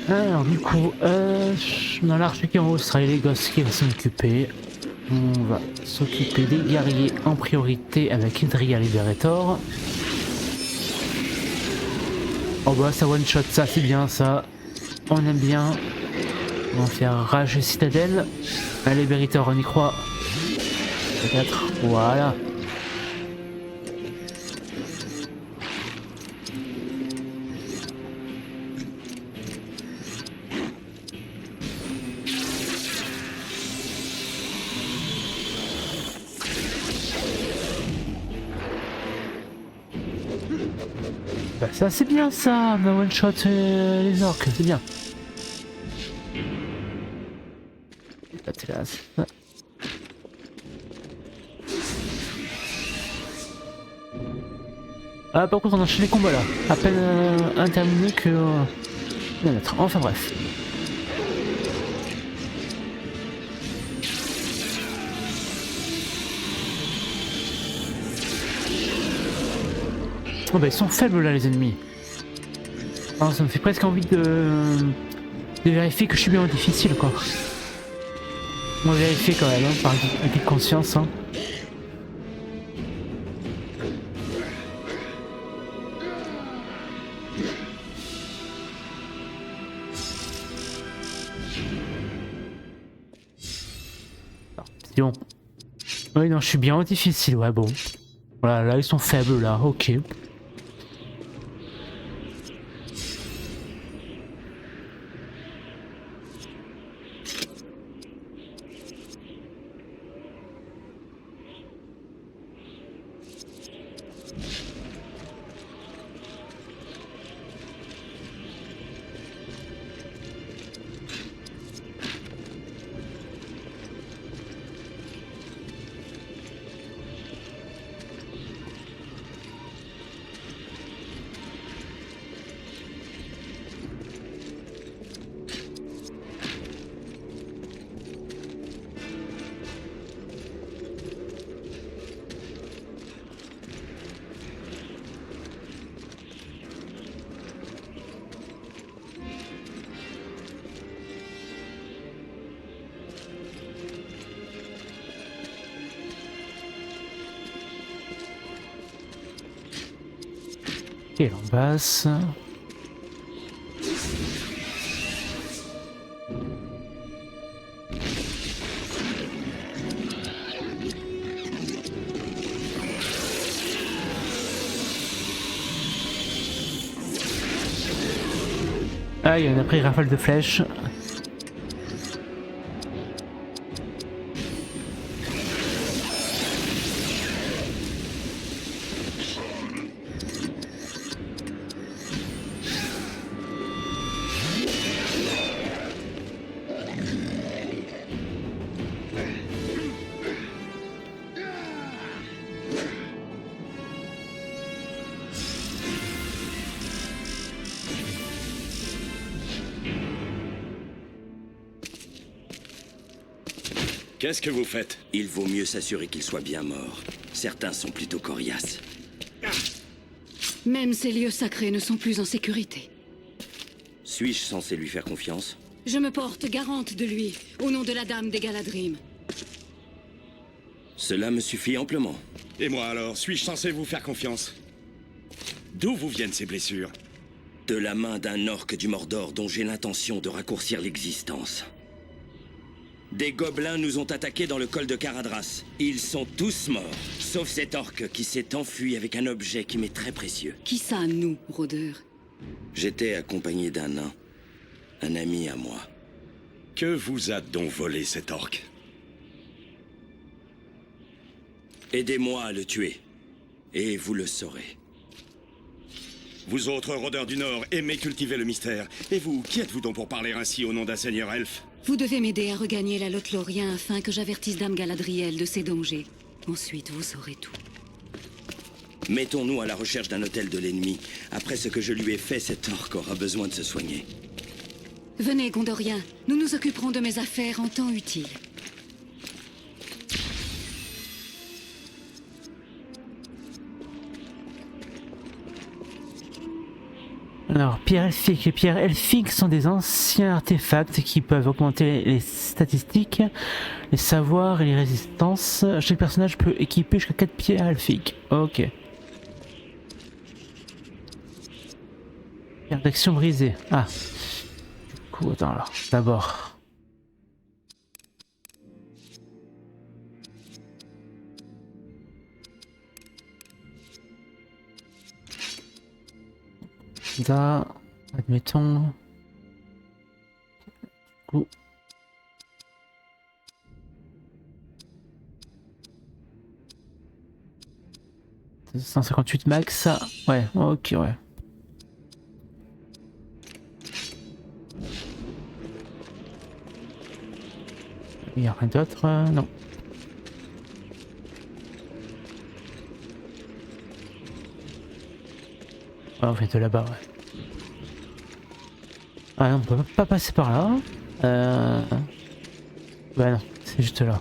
Speaker 1: Alors du coup, dans l'arche qui en haut, ce sera les gosses qui vont s'en occuper. On va s'occuper des guerriers en priorité avec Idrial et Berethor. Oh bah ça one shot, ça c'est bien ça. On aime bien. On va faire rage citadelle. Allez Berethor, on y croit. 4, voilà. Bah ça c'est bien ça, on a one shot les orques, c'est bien. Ah par contre on enchaîne les combats là, à peine interminé que... enfin bref. Oh bah ils sont faibles là les ennemis. Oh, ça me fait presque envie de vérifier que je suis bien en difficile quoi. On va vérifier quand même, hein, par acquis de conscience. Hein. C'est bon. Oui non je suis bien en difficile, ouais bon. Voilà, là ils sont faibles là, ok. Et en basse. Ah, il y en a pris rafale de flèches.
Speaker 3: Qu'est-ce que vous faites?
Speaker 2: Il vaut mieux s'assurer qu'il soit bien mort. Certains sont plutôt coriaces.
Speaker 4: Même ces lieux sacrés ne sont plus en sécurité.
Speaker 2: Suis-je censé lui faire confiance?
Speaker 4: Je me porte garante de lui, au nom de la Dame des Galadrim.
Speaker 2: Cela me suffit amplement.
Speaker 3: Et moi alors, suis-je censé vous faire confiance? D'où vous viennent ces blessures?
Speaker 2: De la main d'un orc du Mordor dont j'ai l'intention de raccourcir l'existence. Des gobelins nous ont attaqués dans le col de Caradhras. Ils sont tous morts, sauf cet orc qui s'est enfui avec un objet qui m'est très précieux.
Speaker 4: Qui ça, nous, rôdeurs?
Speaker 2: J'étais accompagné d'un nain, un ami à moi.
Speaker 3: Que vous a donc volé cet orc?
Speaker 2: Aidez-moi à le tuer, et vous le saurez.
Speaker 3: Vous autres rôdeurs du Nord aimez cultiver le mystère. Et vous, qui êtes-vous donc pour parler ainsi au nom d'un seigneur elfe?
Speaker 4: Vous devez m'aider à regagner la Lothlórien afin que j'avertisse Dame Galadriel de ses dangers. Ensuite, vous saurez tout.
Speaker 2: Mettons-nous à la recherche d'un hôtel de l'ennemi. Après ce que je lui ai fait, cet orc aura besoin de se soigner.
Speaker 4: Venez, Gondorien. Nous nous occuperons de mes affaires en temps utile.
Speaker 1: Alors, pierres elfiques. Les pierres elfiques sont des anciens artefacts qui peuvent augmenter les statistiques, les savoirs et les résistances. Chaque personnage peut équiper jusqu'à 4 pierres elfiques. Ok. Pierre d'action brisée. Ah. Du coup, attends alors. D'abord. Ça, admettons. Du coup. « 158 max, ouais, ok, ouais. Il n'y a rien d'autre, non. Ah, on fait de là-bas, ouais. Ah non, on peut pas passer par là. Bah non, c'est juste là.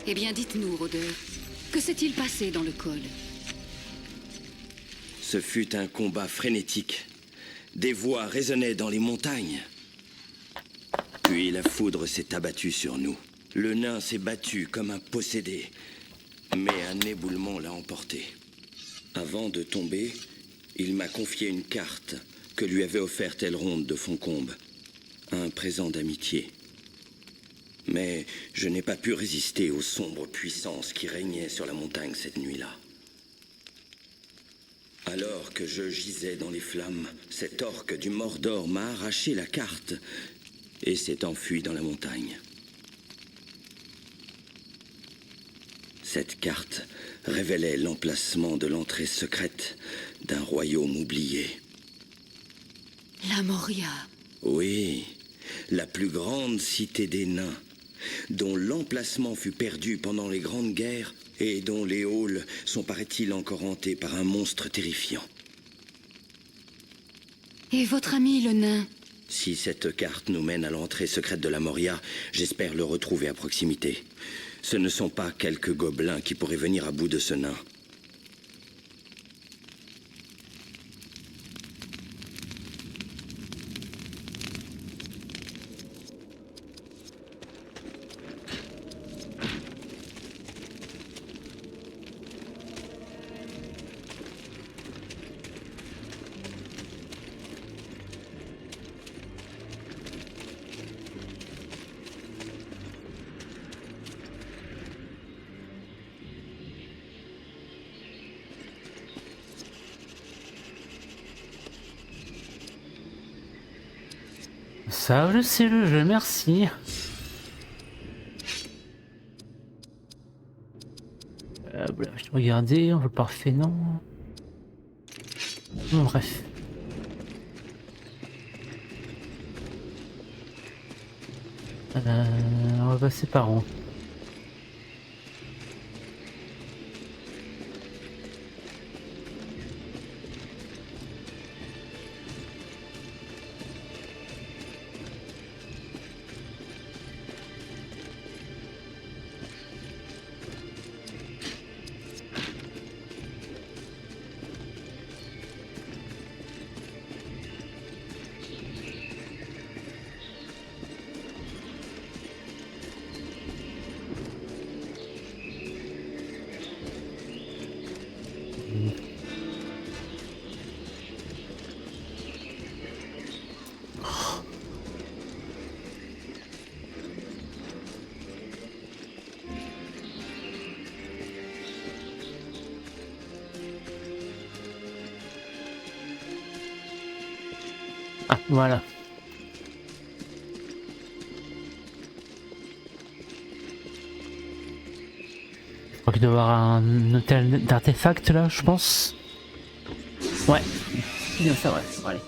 Speaker 4: Eh bien, dites-nous, rôdeur, que s'est-il passé dans le col?
Speaker 2: Ce fut un combat frénétique. Des voix résonnaient dans les montagnes. Puis la foudre s'est abattue sur nous. Le nain s'est battu comme un possédé, mais un éboulement l'a emporté. Avant de tomber, il m'a confié une carte que lui avait offerte Elrond de Foncombe. Un présent d'amitié. Mais je n'ai pas pu résister aux sombres puissances qui régnaient sur la montagne cette nuit-là. Alors que je gisais dans les flammes, cet orque du Mordor m'a arraché la carte et s'est enfui dans la montagne. Cette carte révélait l'emplacement de l'entrée secrète d'un royaume oublié.
Speaker 4: La Moria.
Speaker 2: Oui, la plus grande cité des nains, dont l'emplacement fut perdu pendant les grandes guerres et dont les halls sont, paraît-il, encore hantés par un monstre terrifiant.
Speaker 4: Et votre ami le nain?
Speaker 2: Si cette carte nous mène à l'entrée secrète de la Moria, j'espère le retrouver à proximité. Ce ne sont pas quelques gobelins qui pourraient venir à bout de ce nain.
Speaker 1: Ça, je sais le jeu, merci. Voilà, je vais regarder, on veut parfait, non. Bon, bref. On va passer par où? Ah, voilà. Je crois qu'il doit y avoir un hôtel d'artefacts là, je pense. Ouais, c'est bien ça, ouais. Bon, allez.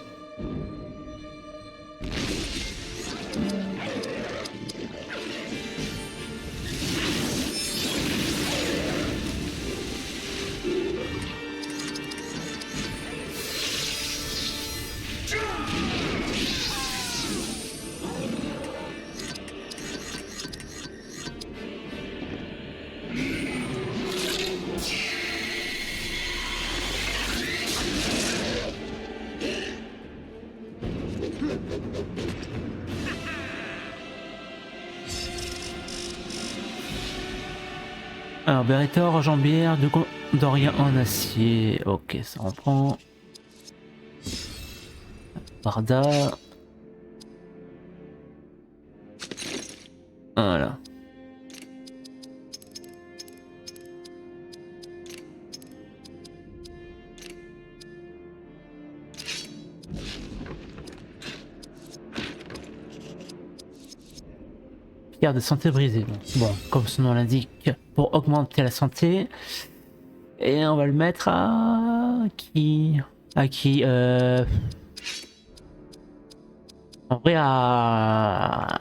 Speaker 1: Alors, Berethor, jambière, de Dorian en acier. Ok, ça reprend. Barda. Voilà. Pierre de santé brisée. Bon, comme son nom l'indique, pour augmenter la santé. Et on va le mettre à qui? À qui En vrai, à...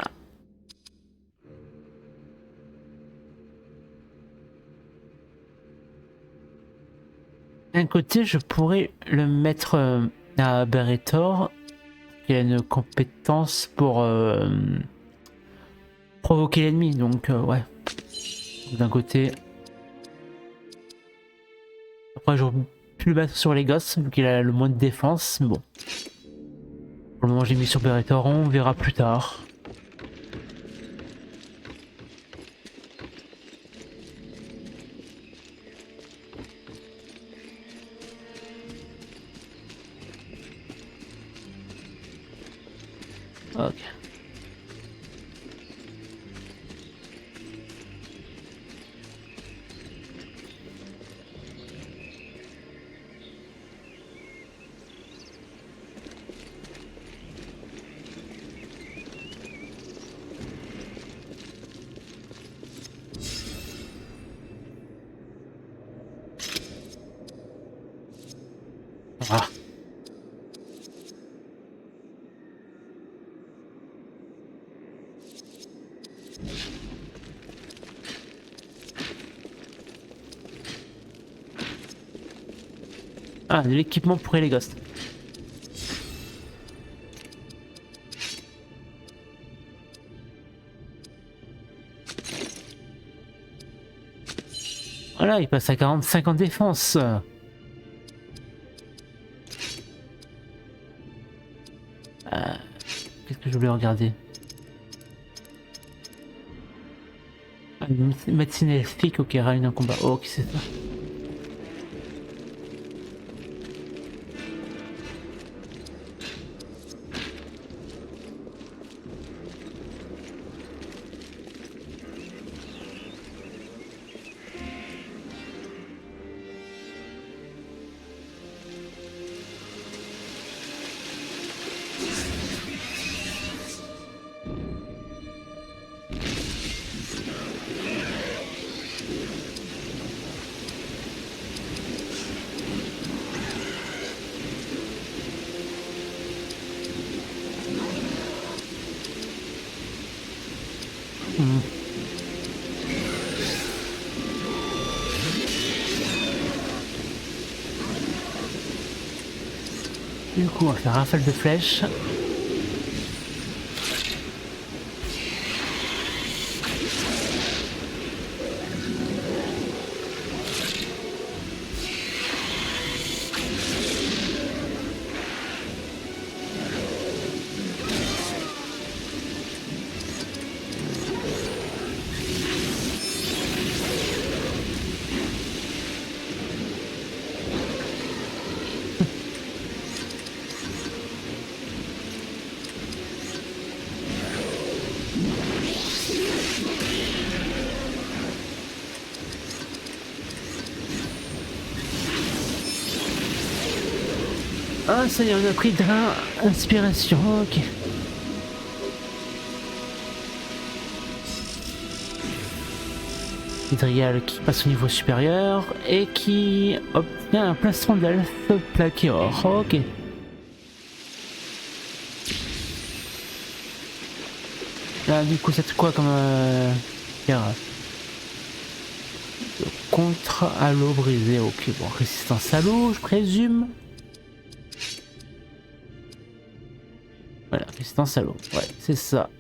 Speaker 1: D'un côté, je pourrais le mettre à Berethor, qui a une compétence pour provoquer l'ennemi, donc ouais. d'un côté. Après, j'aurais pu le mettre sur les gosses, vu qu'il a le moins de défense, mais bon. Pour le moment, j'ai mis sur Berethor, on verra plus tard. Ok. Ah. Ah, de l'équipement pour les ghosts. Voilà, il passe à 45 en défense. Qu'est-ce que je voulais regarder? Ah, médecine elfique, ok, Rain en combat. Oh, ok, c'est ça. Du coup, on va faire rafale de flèches. Ah, ça y est, on a pris de l'inspiration, ok. Hydrial qui passe au niveau supérieur et qui obtient un placement d'elfe plaqué or, ok. Là, du coup, c'est quoi comme pierre contre à l'eau brisée, ok, bon, résistance à l'eau, je présume. Voilà, résistance à l'eau, ouais, c'est ça.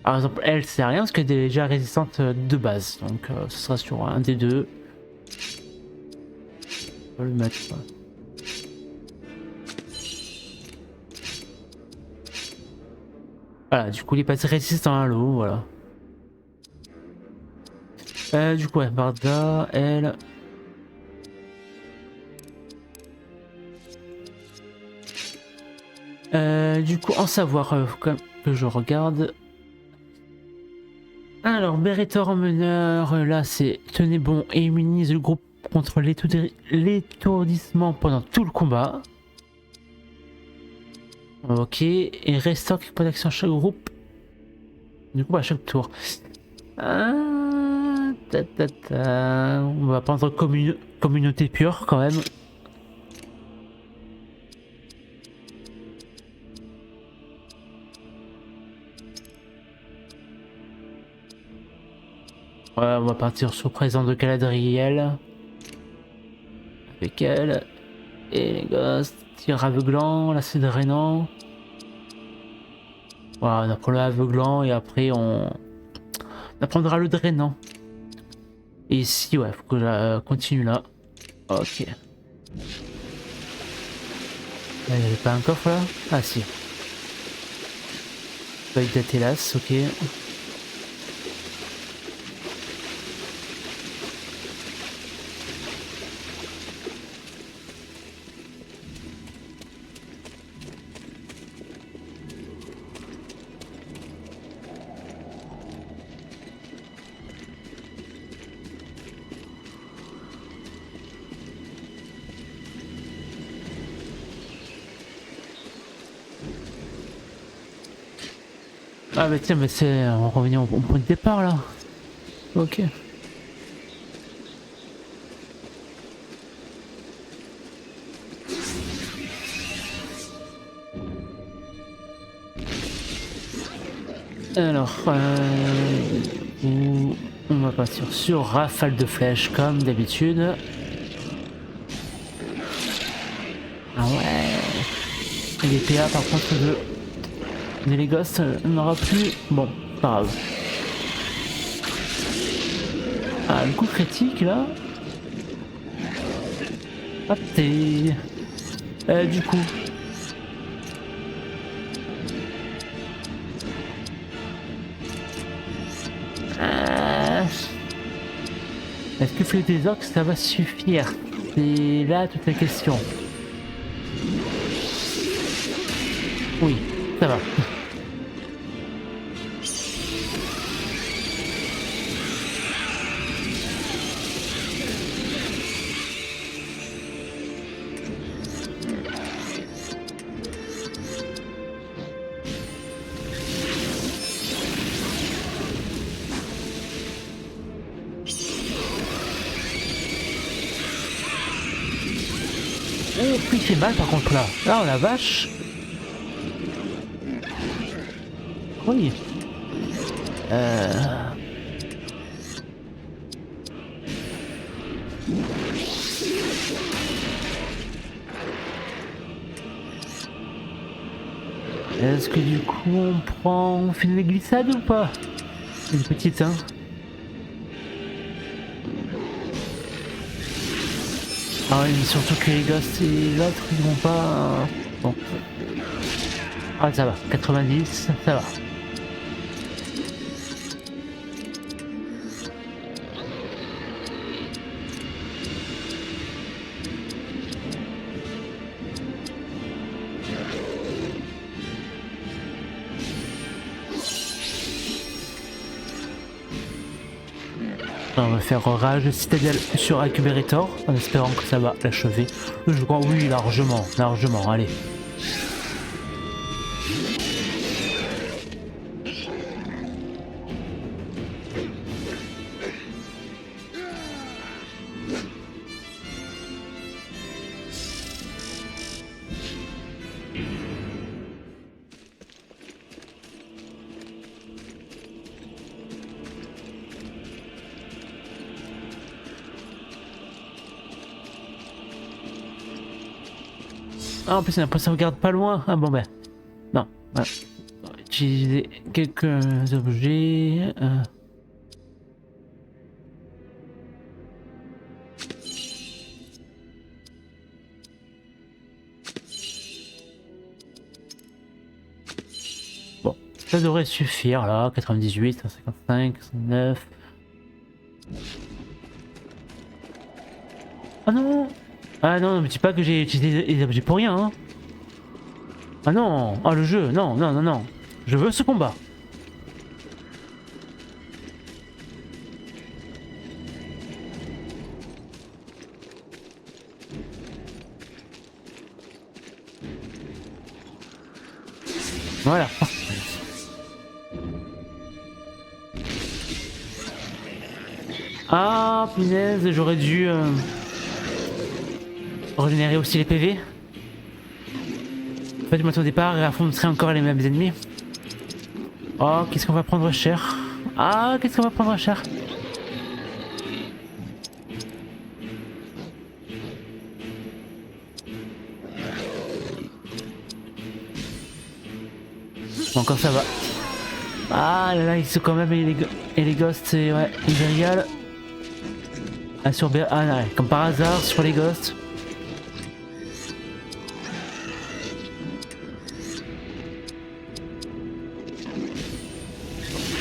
Speaker 1: Par exemple, elle, c'est rien parce qu'elle est déjà résistante de base, donc ce sera sur un des deux. On va le mettre. Voilà, du coup, il est passé résistant à l'eau, voilà. Du coup, ouais, Barda, elle. Du coup, en savoir, comme que je regarde. Alors, Berethor en meneur, là c'est tenez bon et immunise le groupe contre l'étourdissement pendant tout le combat. Ok, et restaure quelques points d'action à chaque groupe. Du coup, à chaque tour. On va prendre communauté pure quand même. Ouais, on va partir sur présent de Galadriel. Avec elle. Et les ghosts. Tir aveuglant, là c'est drainant. Voilà, on apprend le aveuglant et après on apprendra le drainant. Et ici, ouais, faut que je continue là. Ok. Il n'y avait pas un coffre là? Ah si. Feuille d'Atelas, ok. Ah mais tiens, mais c'est... On revient au point de départ là. Ok. Alors, on va partir sur rafale de flèches comme d'habitude. Ah ouais. Et les PA par contre de les gosses, on n'aura plus. Bon, pas grave. Ah, le coup critique là. Hop, t'es. Du coup. Est-ce que flux des orques ça va suffire? C'est là toute la question. Oui, ça va. Oh, il fait mal par contre là. Là, on la vache. Oui. Est-ce que du coup on fait des glissades ou pas? Une petite hein. Ah oui, mais surtout que les gosses et l'autre ils vont pas... Bon. Ah ça va, 90, ça va. On va faire rage citadelle sur Accuberator en espérant que ça va l'achever. Je crois oui largement, largement, allez. Ah en plus on a pas sauvegarde pas loin. Ah bon ben. Non. Voilà. On va utiliser quelques objets. Bon, ça devrait suffire là. 98, 155, 109. Ah non! Ah non, ne me dis pas que j'ai utilisé les objets pour rien, hein. Ah non! Ah le jeu! Non, non, non, non! Je veux ce combat! Voilà! Ah punaise, j'aurais dû... régénérer aussi les PV. En fait, moi au départ, et affronterait encore les mêmes ennemis. Oh, qu'est-ce qu'on va prendre cher? Ah, qu'est-ce qu'on va prendre cher? Bon, encore ça va. Ah là là, ils sont quand même et les ghosts, c'est ouais, Idrial. Ah sur ah ouais, comme par hasard sur les ghosts.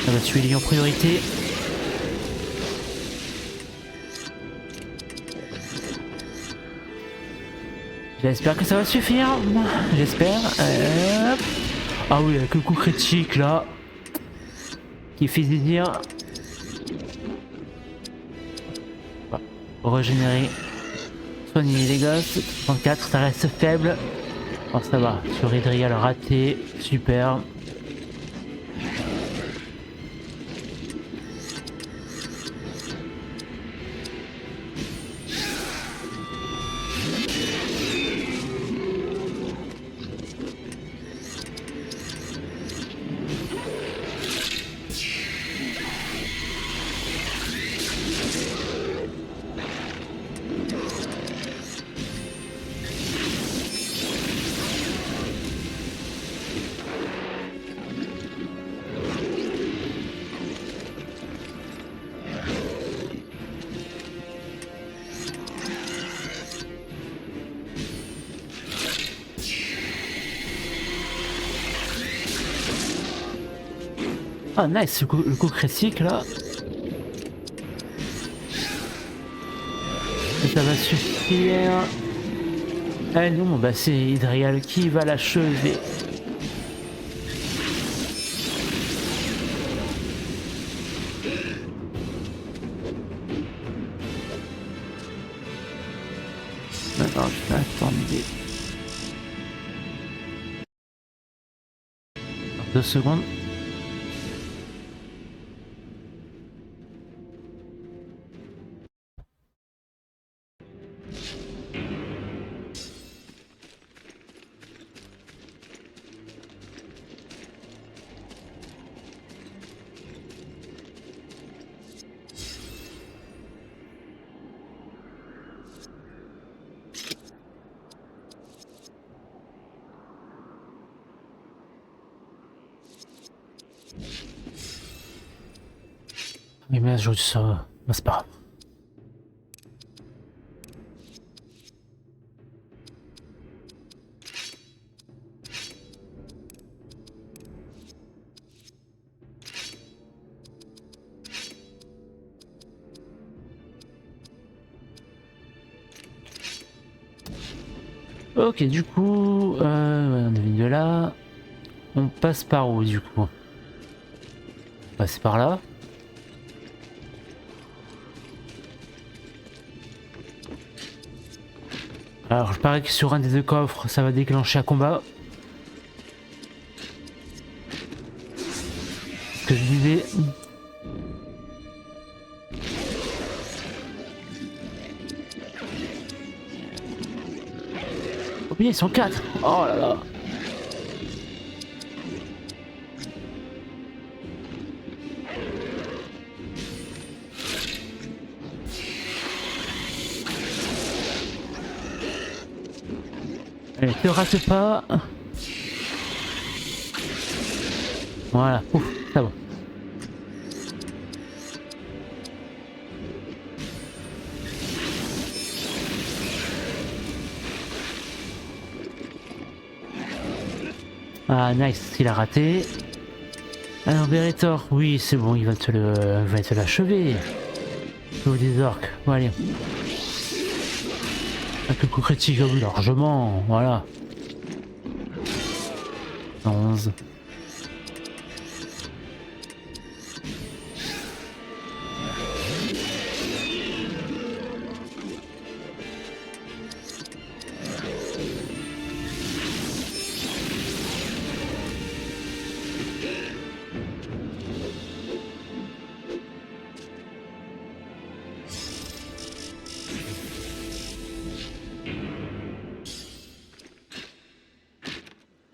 Speaker 1: On va tuer lui en priorité. J'espère que ça va suffire. J'espère. Ah oui, avec le coup critique là. Qui fait dire. Régénérer. Soigner les gosses. 34, ça reste faible. Bon, ça va. Sur Idrial raté. Super. Ah nice, le coup critique là. Et ça va suffire. Ah non, bah c'est Idrial qui va l'achever. Attends, attendez. 2 secondes. Oui, mais je ça, bah, c'est pas grave. Ok, du coup, on est de là. On passe par où du coup? On passe par là. Alors, je parie que sur un des 2 coffres, ça va déclencher un combat. Ce que je disais. Oh putain, ils sont 4. Oh là là. Allez, te rate pas. Voilà, ouf, ça va. Ah nice, il a raté. Alors Beretor, oui c'est bon, il va te l'achever. Le des orques, bon allez. Avec le coup critique largement, voilà. 11.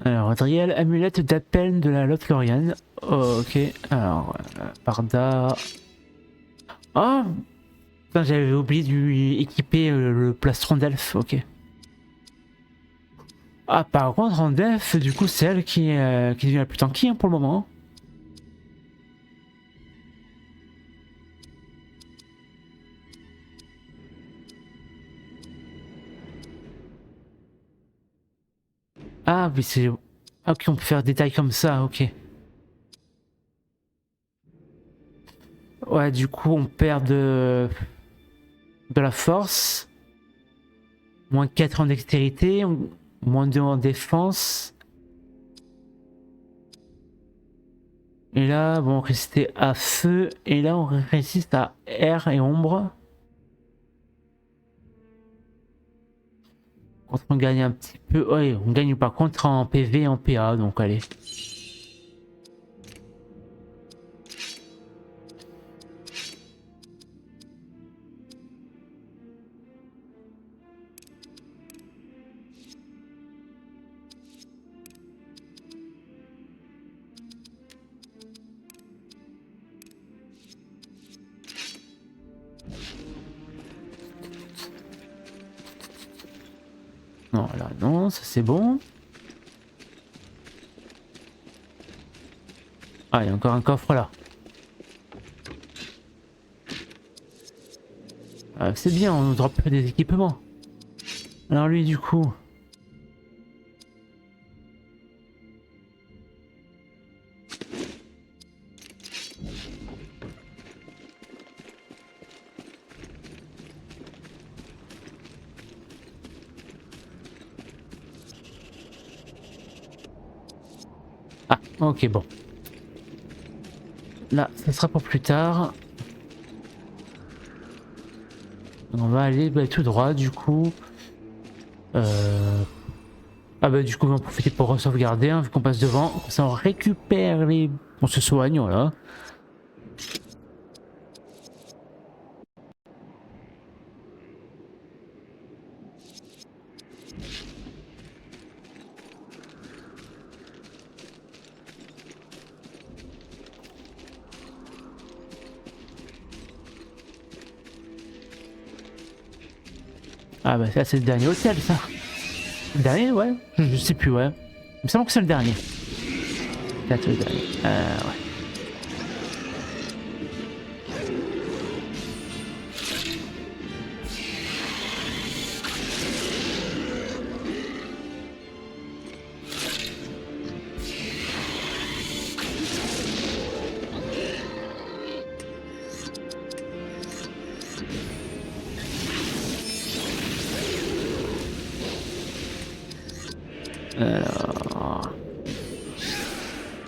Speaker 1: Alors, Adriel, amulette d'appel de la Lothlorien. Oh, ok, alors, Barda. Oh putain, j'avais oublié d'équiper le plastron d'elfe, ok. Ah, par contre, en def, du coup, c'est elle qui devient la plus tanky hein, pour le moment. Ah, mais c'est... Ah, ok, on peut faire des tailles comme ça, ok. Ouais, du coup, on perd de la force. Moins 4 en dextérité, moins 2 en défense. Et là, bon, on résistait à feu. Et là, on résiste à air et ombre. Contre, on gagne un petit peu. Ouais, on gagne par contre en PV et en PA. Donc, allez. Non, là, non, ça c'est bon. Ah, il y a encore un coffre là. C'est bien, on nous drop des équipements. Alors lui, du coup... Ah, ok, bon. Là, ça sera pour plus tard. On va aller tout droit, du coup. Ah bah du coup on va en profiter pour sauvegarder hein, vu qu'on passe devant. Comme ça on récupère les... On se soigne, voilà. Ah bah ça c'est le dernier hôtel ça. Le dernier ouais, je sais plus ouais. Il me semble que c'est le dernier. Peut-être le dernier. Ouais.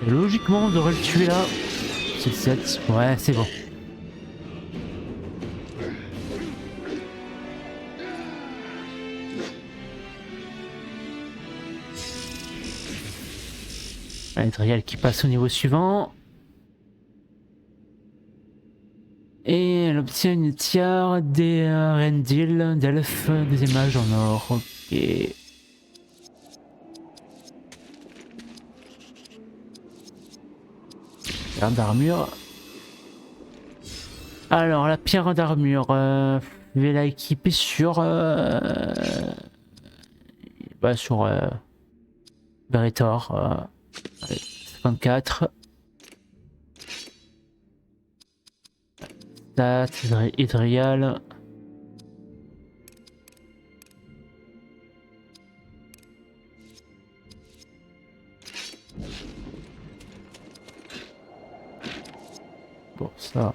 Speaker 1: Logiquement on devrait le tuer là. C'est le 7. Ouais c'est bon. Allez, Driel qui passe au niveau suivant. Et elle obtient une tiare des Rendil d'elfes des images en or. Ok. Pierre d'armure. Alors la pierre d'armure, je vais la équiper sur sur Beretor. Allez, 54. Stat, Hydrial. Bon ça.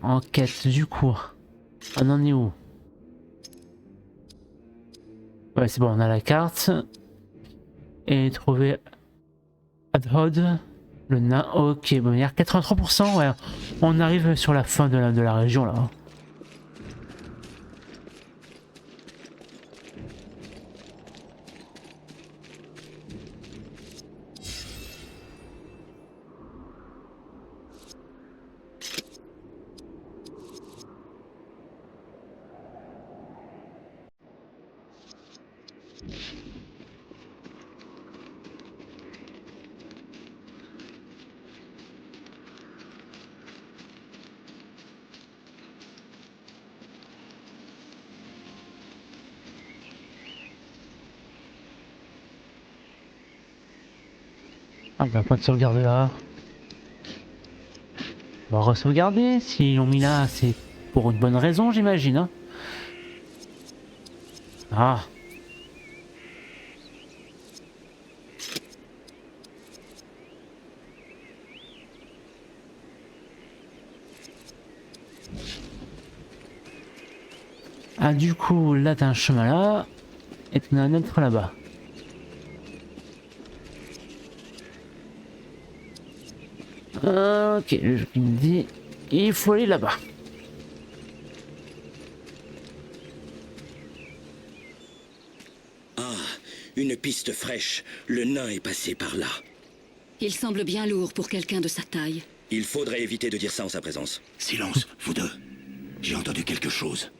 Speaker 1: Enquête du coup. On en est où? Ouais c'est bon, on a la carte. Et trouver Adhod, le nain. Ok, bon, il y a 83%. Ouais, on arrive sur la fin de la région là. Ah bah point de sauvegarde là. On va re-sauvegarder. S'ils l'ont mis là, c'est pour une bonne raison, j'imagine. Hein. Ah. Ah du coup, là t'as un chemin là. Et t'en as un autre là-bas. Ok, le jeu qui me dit il faut aller là-bas.
Speaker 2: Ah, une piste fraîche. Le nain est passé par là.
Speaker 4: Il semble bien lourd pour quelqu'un de sa taille.
Speaker 2: Il faudrait éviter de dire ça en sa présence.
Speaker 3: Silence, vous deux. J'ai entendu quelque chose.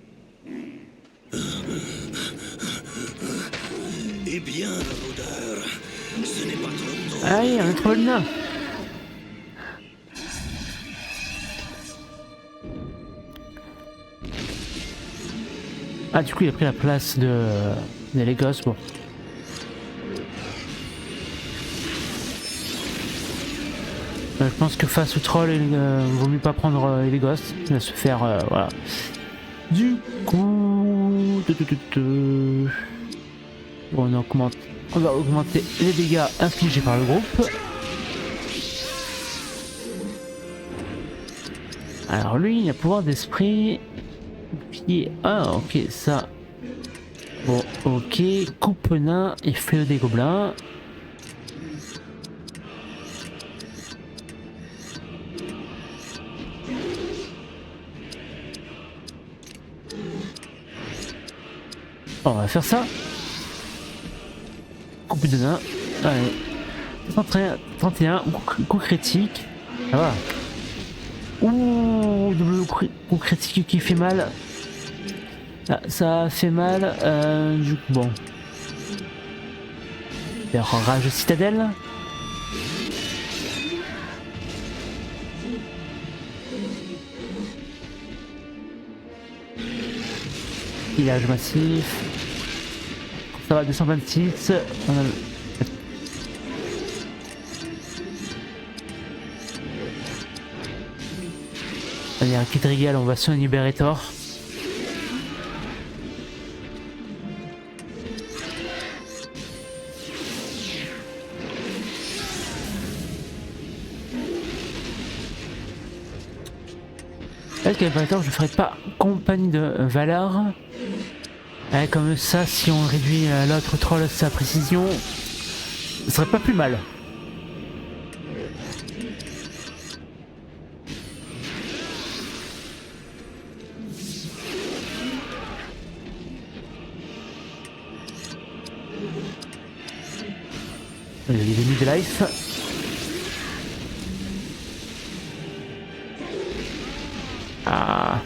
Speaker 2: Eh bien, l'odeur, ce n'est pas trop tôt.
Speaker 1: Allez, on a trouvé le nain. Ah du coup il a pris la place de les gosses, bon. Je pense que face au troll, il vaut mieux pas prendre les gosses, il va se faire voilà. Du coup, bon, on va augmenter les dégâts infligés par le groupe. Alors lui, il a pouvoir d'esprit. Puis ah ok ça. Bon ok, coupe nain et fléau des gobelins. On va faire ça. Coupe de nain. Allez. 31, coup critique. Ça va. Ouh, double coup critique qui fait mal. Ah, ça fait mal. Du coup, bon. Faire rage citadelle. Pillage massif. Ça va, 226. On a... Allez, un Quadrigal, on va soigner Beretor. Est-ce qu'avec Beretor, je ne ferai pas compagnie de Valar? Comme ça, si on réduit l'autre troll sa précision, ce serait pas plus mal. Les ennemis de life. Ah.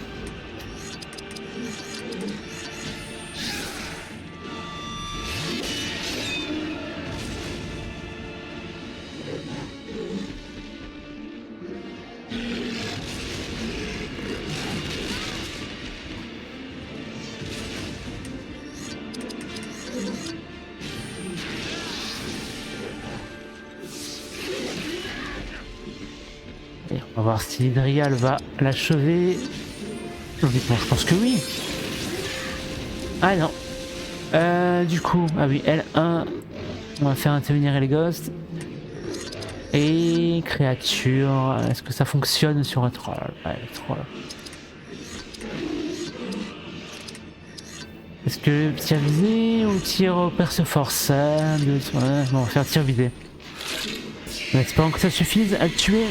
Speaker 1: On va voir si Drial va l'achever. Logiquement, je pense que oui. Ah non. Du coup, ah oui, L1. On va faire intervenir les ghosts. Et créature. Est-ce que ça fonctionne sur un troll? Ouais, le troll. Est-ce que tir visé ou tir au perce-force? Ouais, bon, on va faire tir visé. En espérant que ça suffise à le tuer.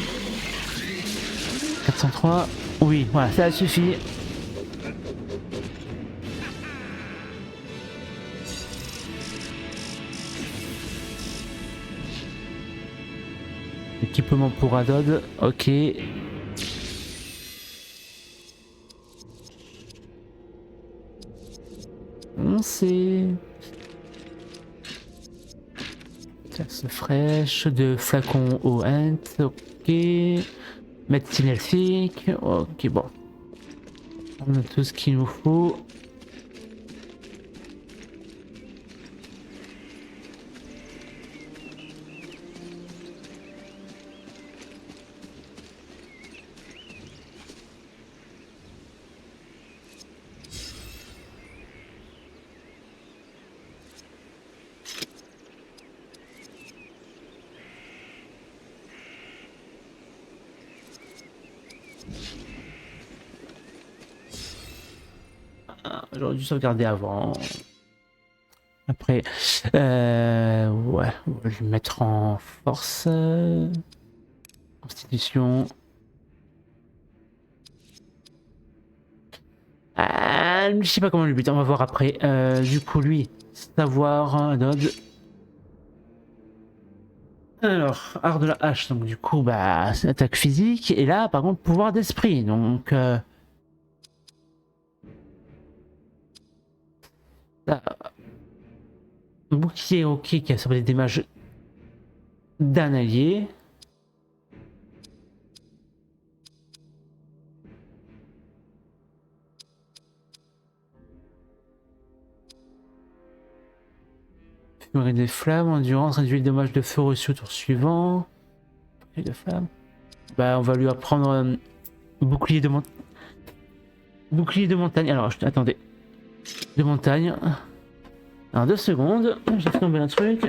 Speaker 1: 403. Oui, voilà, ça suffit. Équipement pour Adod, ok. On sait. Classe fraîche, de flacons au Ent, ok. Médecine elfique, ok bon. On a tout ce qu'il nous faut. J'aurais dû sauvegarder avant. Après, ouais, on va lui mettre en force. Constitution. Je sais pas comment le but, on va voir après. Du coup, lui, savoir, node. Alors, art de la hache, donc du coup, bah, c'est attaque physique. Et là, par contre, pouvoir d'esprit. Donc, là, bouclier, ok, qui a sauvé des dommages d'un allié. Furie des flammes, endurance, réduit le dommage de feu reçu au tour suivant. Bouclier de flammes. Bah, on va lui apprendre bouclier de montagne. Bouclier de montagne. Alors, attendez. De montagne. Alors, 2 secondes. J'ai fait tomber un truc.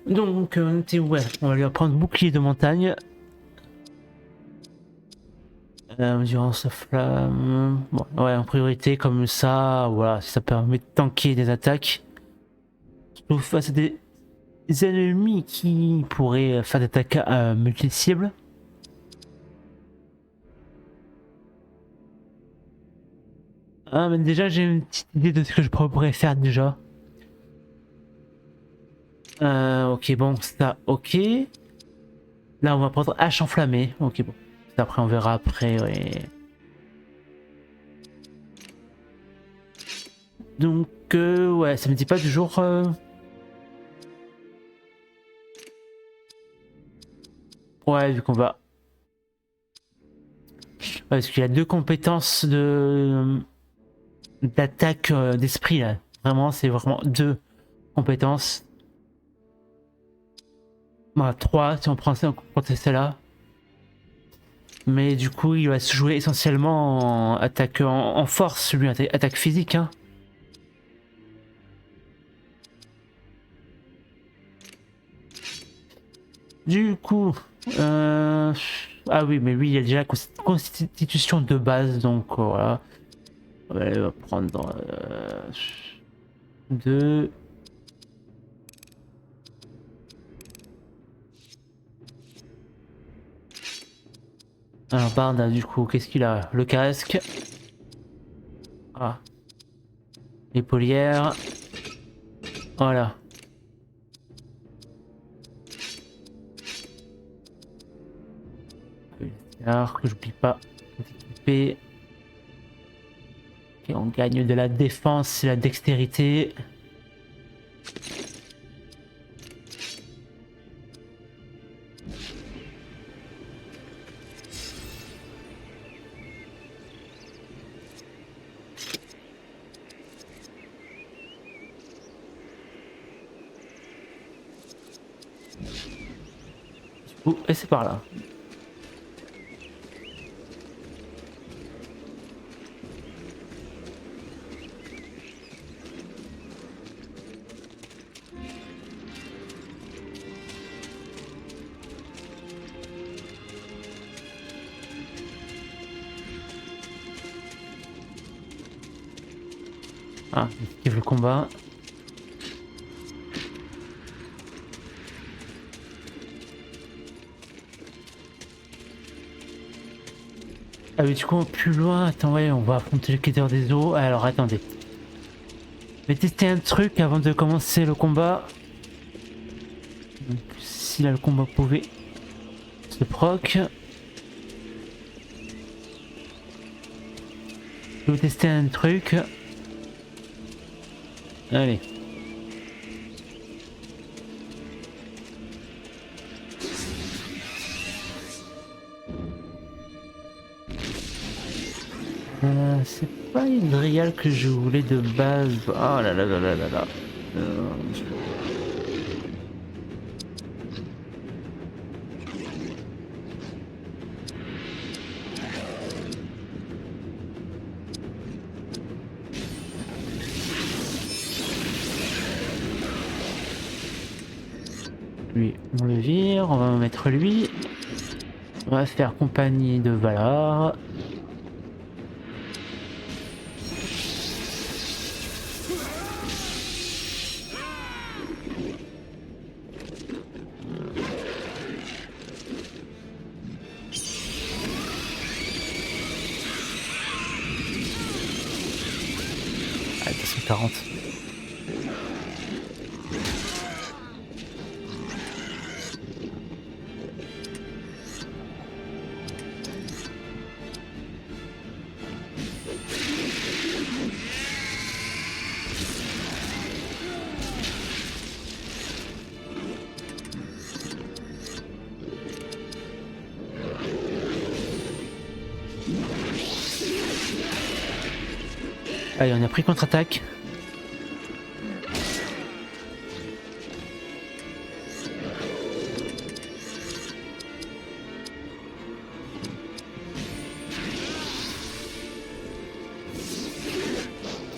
Speaker 1: Donc, ouais, on va lui apprendre bouclier de montagne. Endurance flamme. Bon, ouais, en priorité, comme ça, voilà, ça permet de tanker des attaques. Sauf face à des ennemis qui pourraient faire des attaques multi-cibles. Ah, mais déjà, j'ai une petite idée de ce que je pourrais faire déjà. Ok, bon, ça, ok. Là, on va prendre hache enflammée. Ok, bon. Après, on verra après, ouais. Donc, ouais, ça me dit pas du jour. Ouais, vu qu'on va. Ouais, parce qu'il y a 2 compétences de d'attaque d'esprit là. Vraiment, c'est vraiment 2 compétences. Voilà, 3 si on prend ça, on prend celle-là. Mais du coup, il va se jouer essentiellement en attaque en force, lui, attaque physique. Hein. Du coup, ah oui, mais lui, il a déjà la constitution de base, donc voilà. Ouais, on va prendre 2. Alors Barda, du coup, qu'est-ce qu'il a? Le casque. Ah. L'épaulière. Voilà. Alors que j'oublie pas d'équiper. Ok, on gagne de la défense et la dextérité. Et c'est par là. Ah, esquive le combat. Ah mais du coup plus loin, attends ouais on va affronter le quêteur des eaux. Alors attendez. Je vais tester un truc avant de commencer le combat. Donc si là le combat pouvait se proc. Je vais tester un truc. Allez. C'est pas une Drial que je voulais de base. Oh là là là là là là. Lui, on le vire, on va mettre lui. On va faire compagnie de Valar. Ah, 240. Allez, on a pris contre-attaque.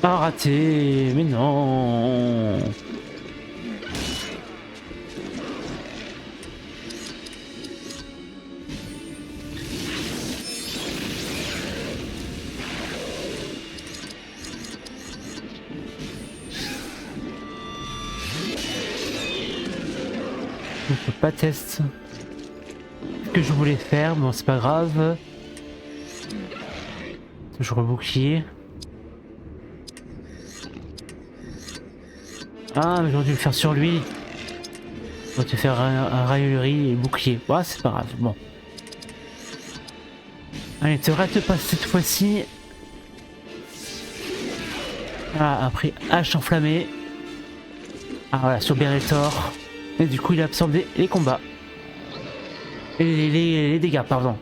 Speaker 1: Ah, raté, mais non. Je peux pas tester ce que je voulais faire, bon c'est pas grave. Toujours le bouclier. Ah mais j'aurais dû le faire sur lui. J'aurais dû faire un raillerie et bouclier. Ouais c'est pas grave, bon. Allez, te rate pas cette fois-ci. Ah, après hache enflammée. Ah voilà, sur Berethor. Et du coup il a absorbé les combats. Et les dégâts, pardon.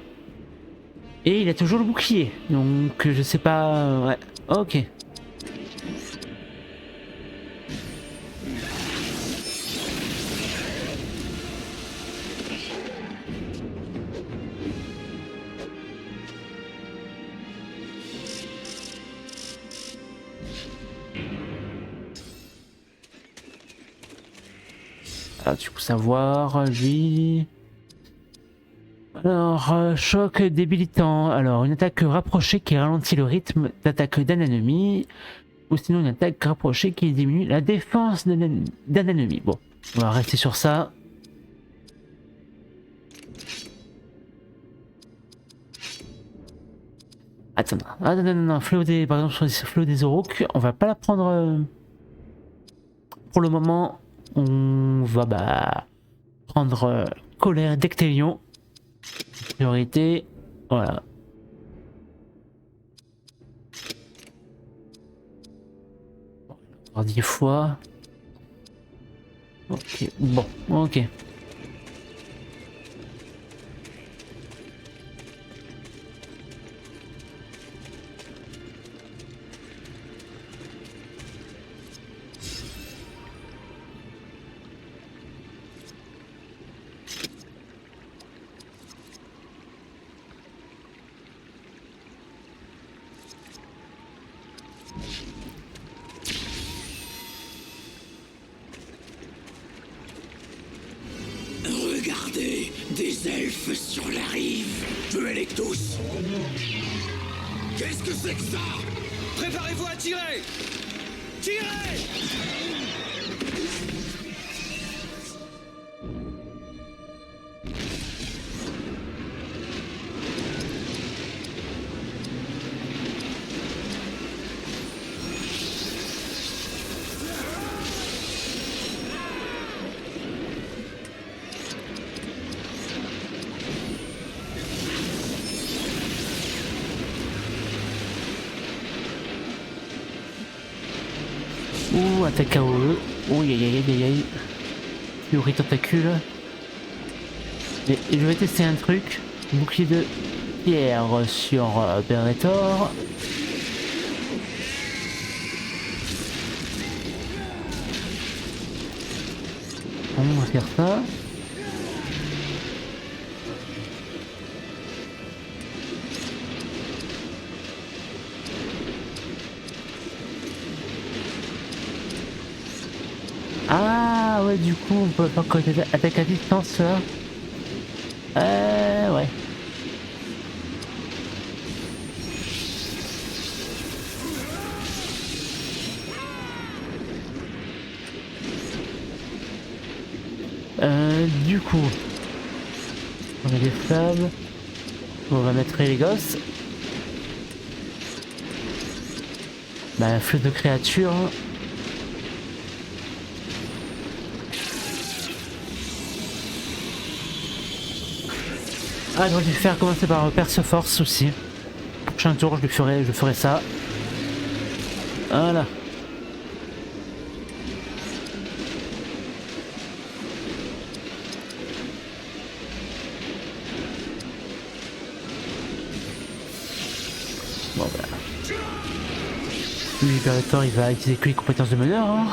Speaker 1: Et il a toujours le bouclier. Donc je sais pas... Ouais, ok. Ah, du coup savoir, lui... Alors, choc débilitant. Alors, une attaque rapprochée qui ralentit le rythme d'attaque d'un ennemi. Ou sinon une attaque rapprochée qui diminue la défense d'un ennemi. Bon, on va rester sur ça. Attends, ah, non, Fléau des, par exemple sur Fléau des Aurochs, on va pas la prendre pour le moment. On va prendre Colère d'Ectélion. Priorité, voilà. Encore 10 fois. Ok, bon, ok.
Speaker 2: Regardez, des elfes sur la rive. Tuez-les tous. Qu'est-ce que c'est que ça? Préparez-vous à tirer. Tirez!
Speaker 1: Ouh, attaque AOE. Ouh, aïe. Fury tentacule. Et je vais tester un truc. Bouclier de pierre sur Berethor. On va faire ça. Ah Ah ouais, du coup, on peut faire quoi, attaque à distance là. Ouais. Du coup, on a des flammes. On va mettre les gosses. Bah, flux de créatures. Ah, j'aurais dû faire commencer par Perseforce aussi. Prochain tour, je ferai ça. Voilà. Bon bah. Lui, Liberator, il va utiliser que les compétences de meneur. Hein.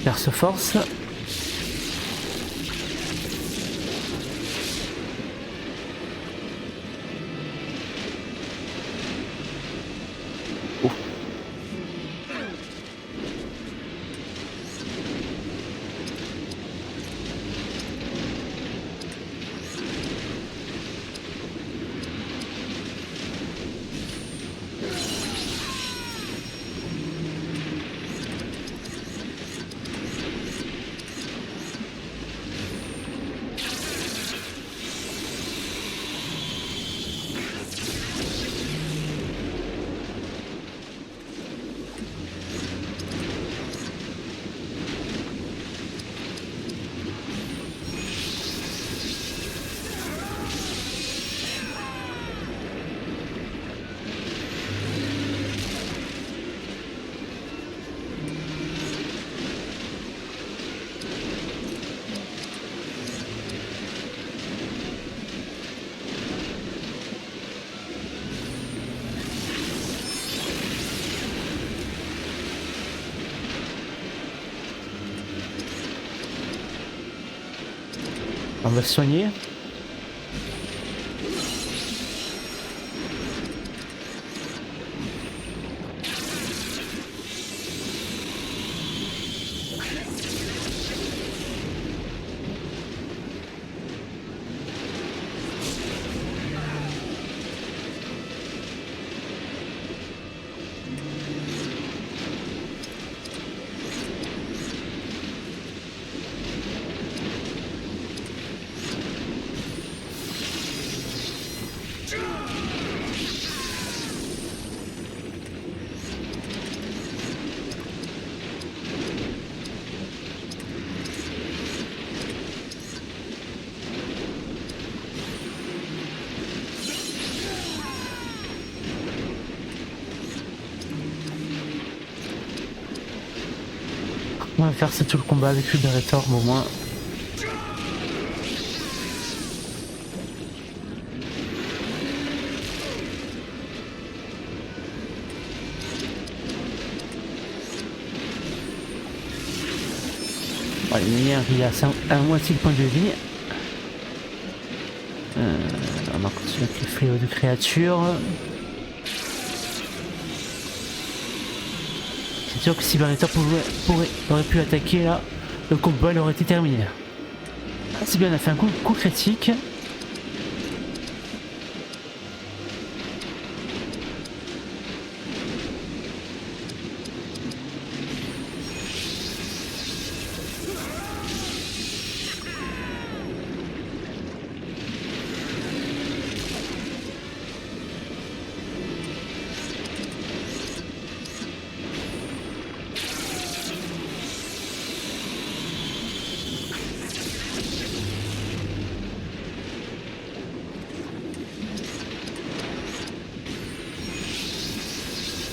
Speaker 1: Perseforce. Oh. On va se soigner. On va faire c'est tout le combat avec Liberator, mais au moins. Bon, il a à moitié de point de vie. On va continuer avec les fléaux de créatures. C'est sûr que si Liberator aurait pu attaquer là, le combat il aurait été terminé. Ah, c'est bien, on a fait un coup critique.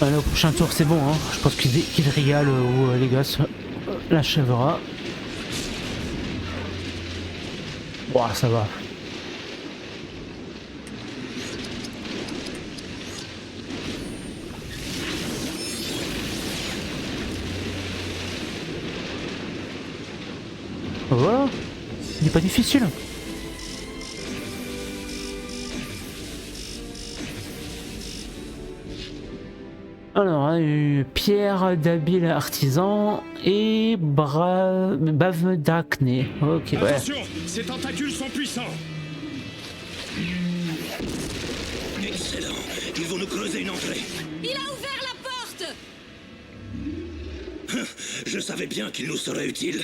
Speaker 1: Là, au prochain tour c'est bon, hein. Je pense qu'Idrial ou les gosses l'achèvera. Ouah, ça va. Voilà. Il n'est pas difficile. Alors, pierre d'habile artisan et bave d'acné. Ok, ouais.
Speaker 3: Attention, ces tentacules sont puissants.
Speaker 2: Excellent. Ils vont nous creuser une entrée.
Speaker 4: Il a ouvert la porte!
Speaker 2: Je savais bien qu'il nous serait utile.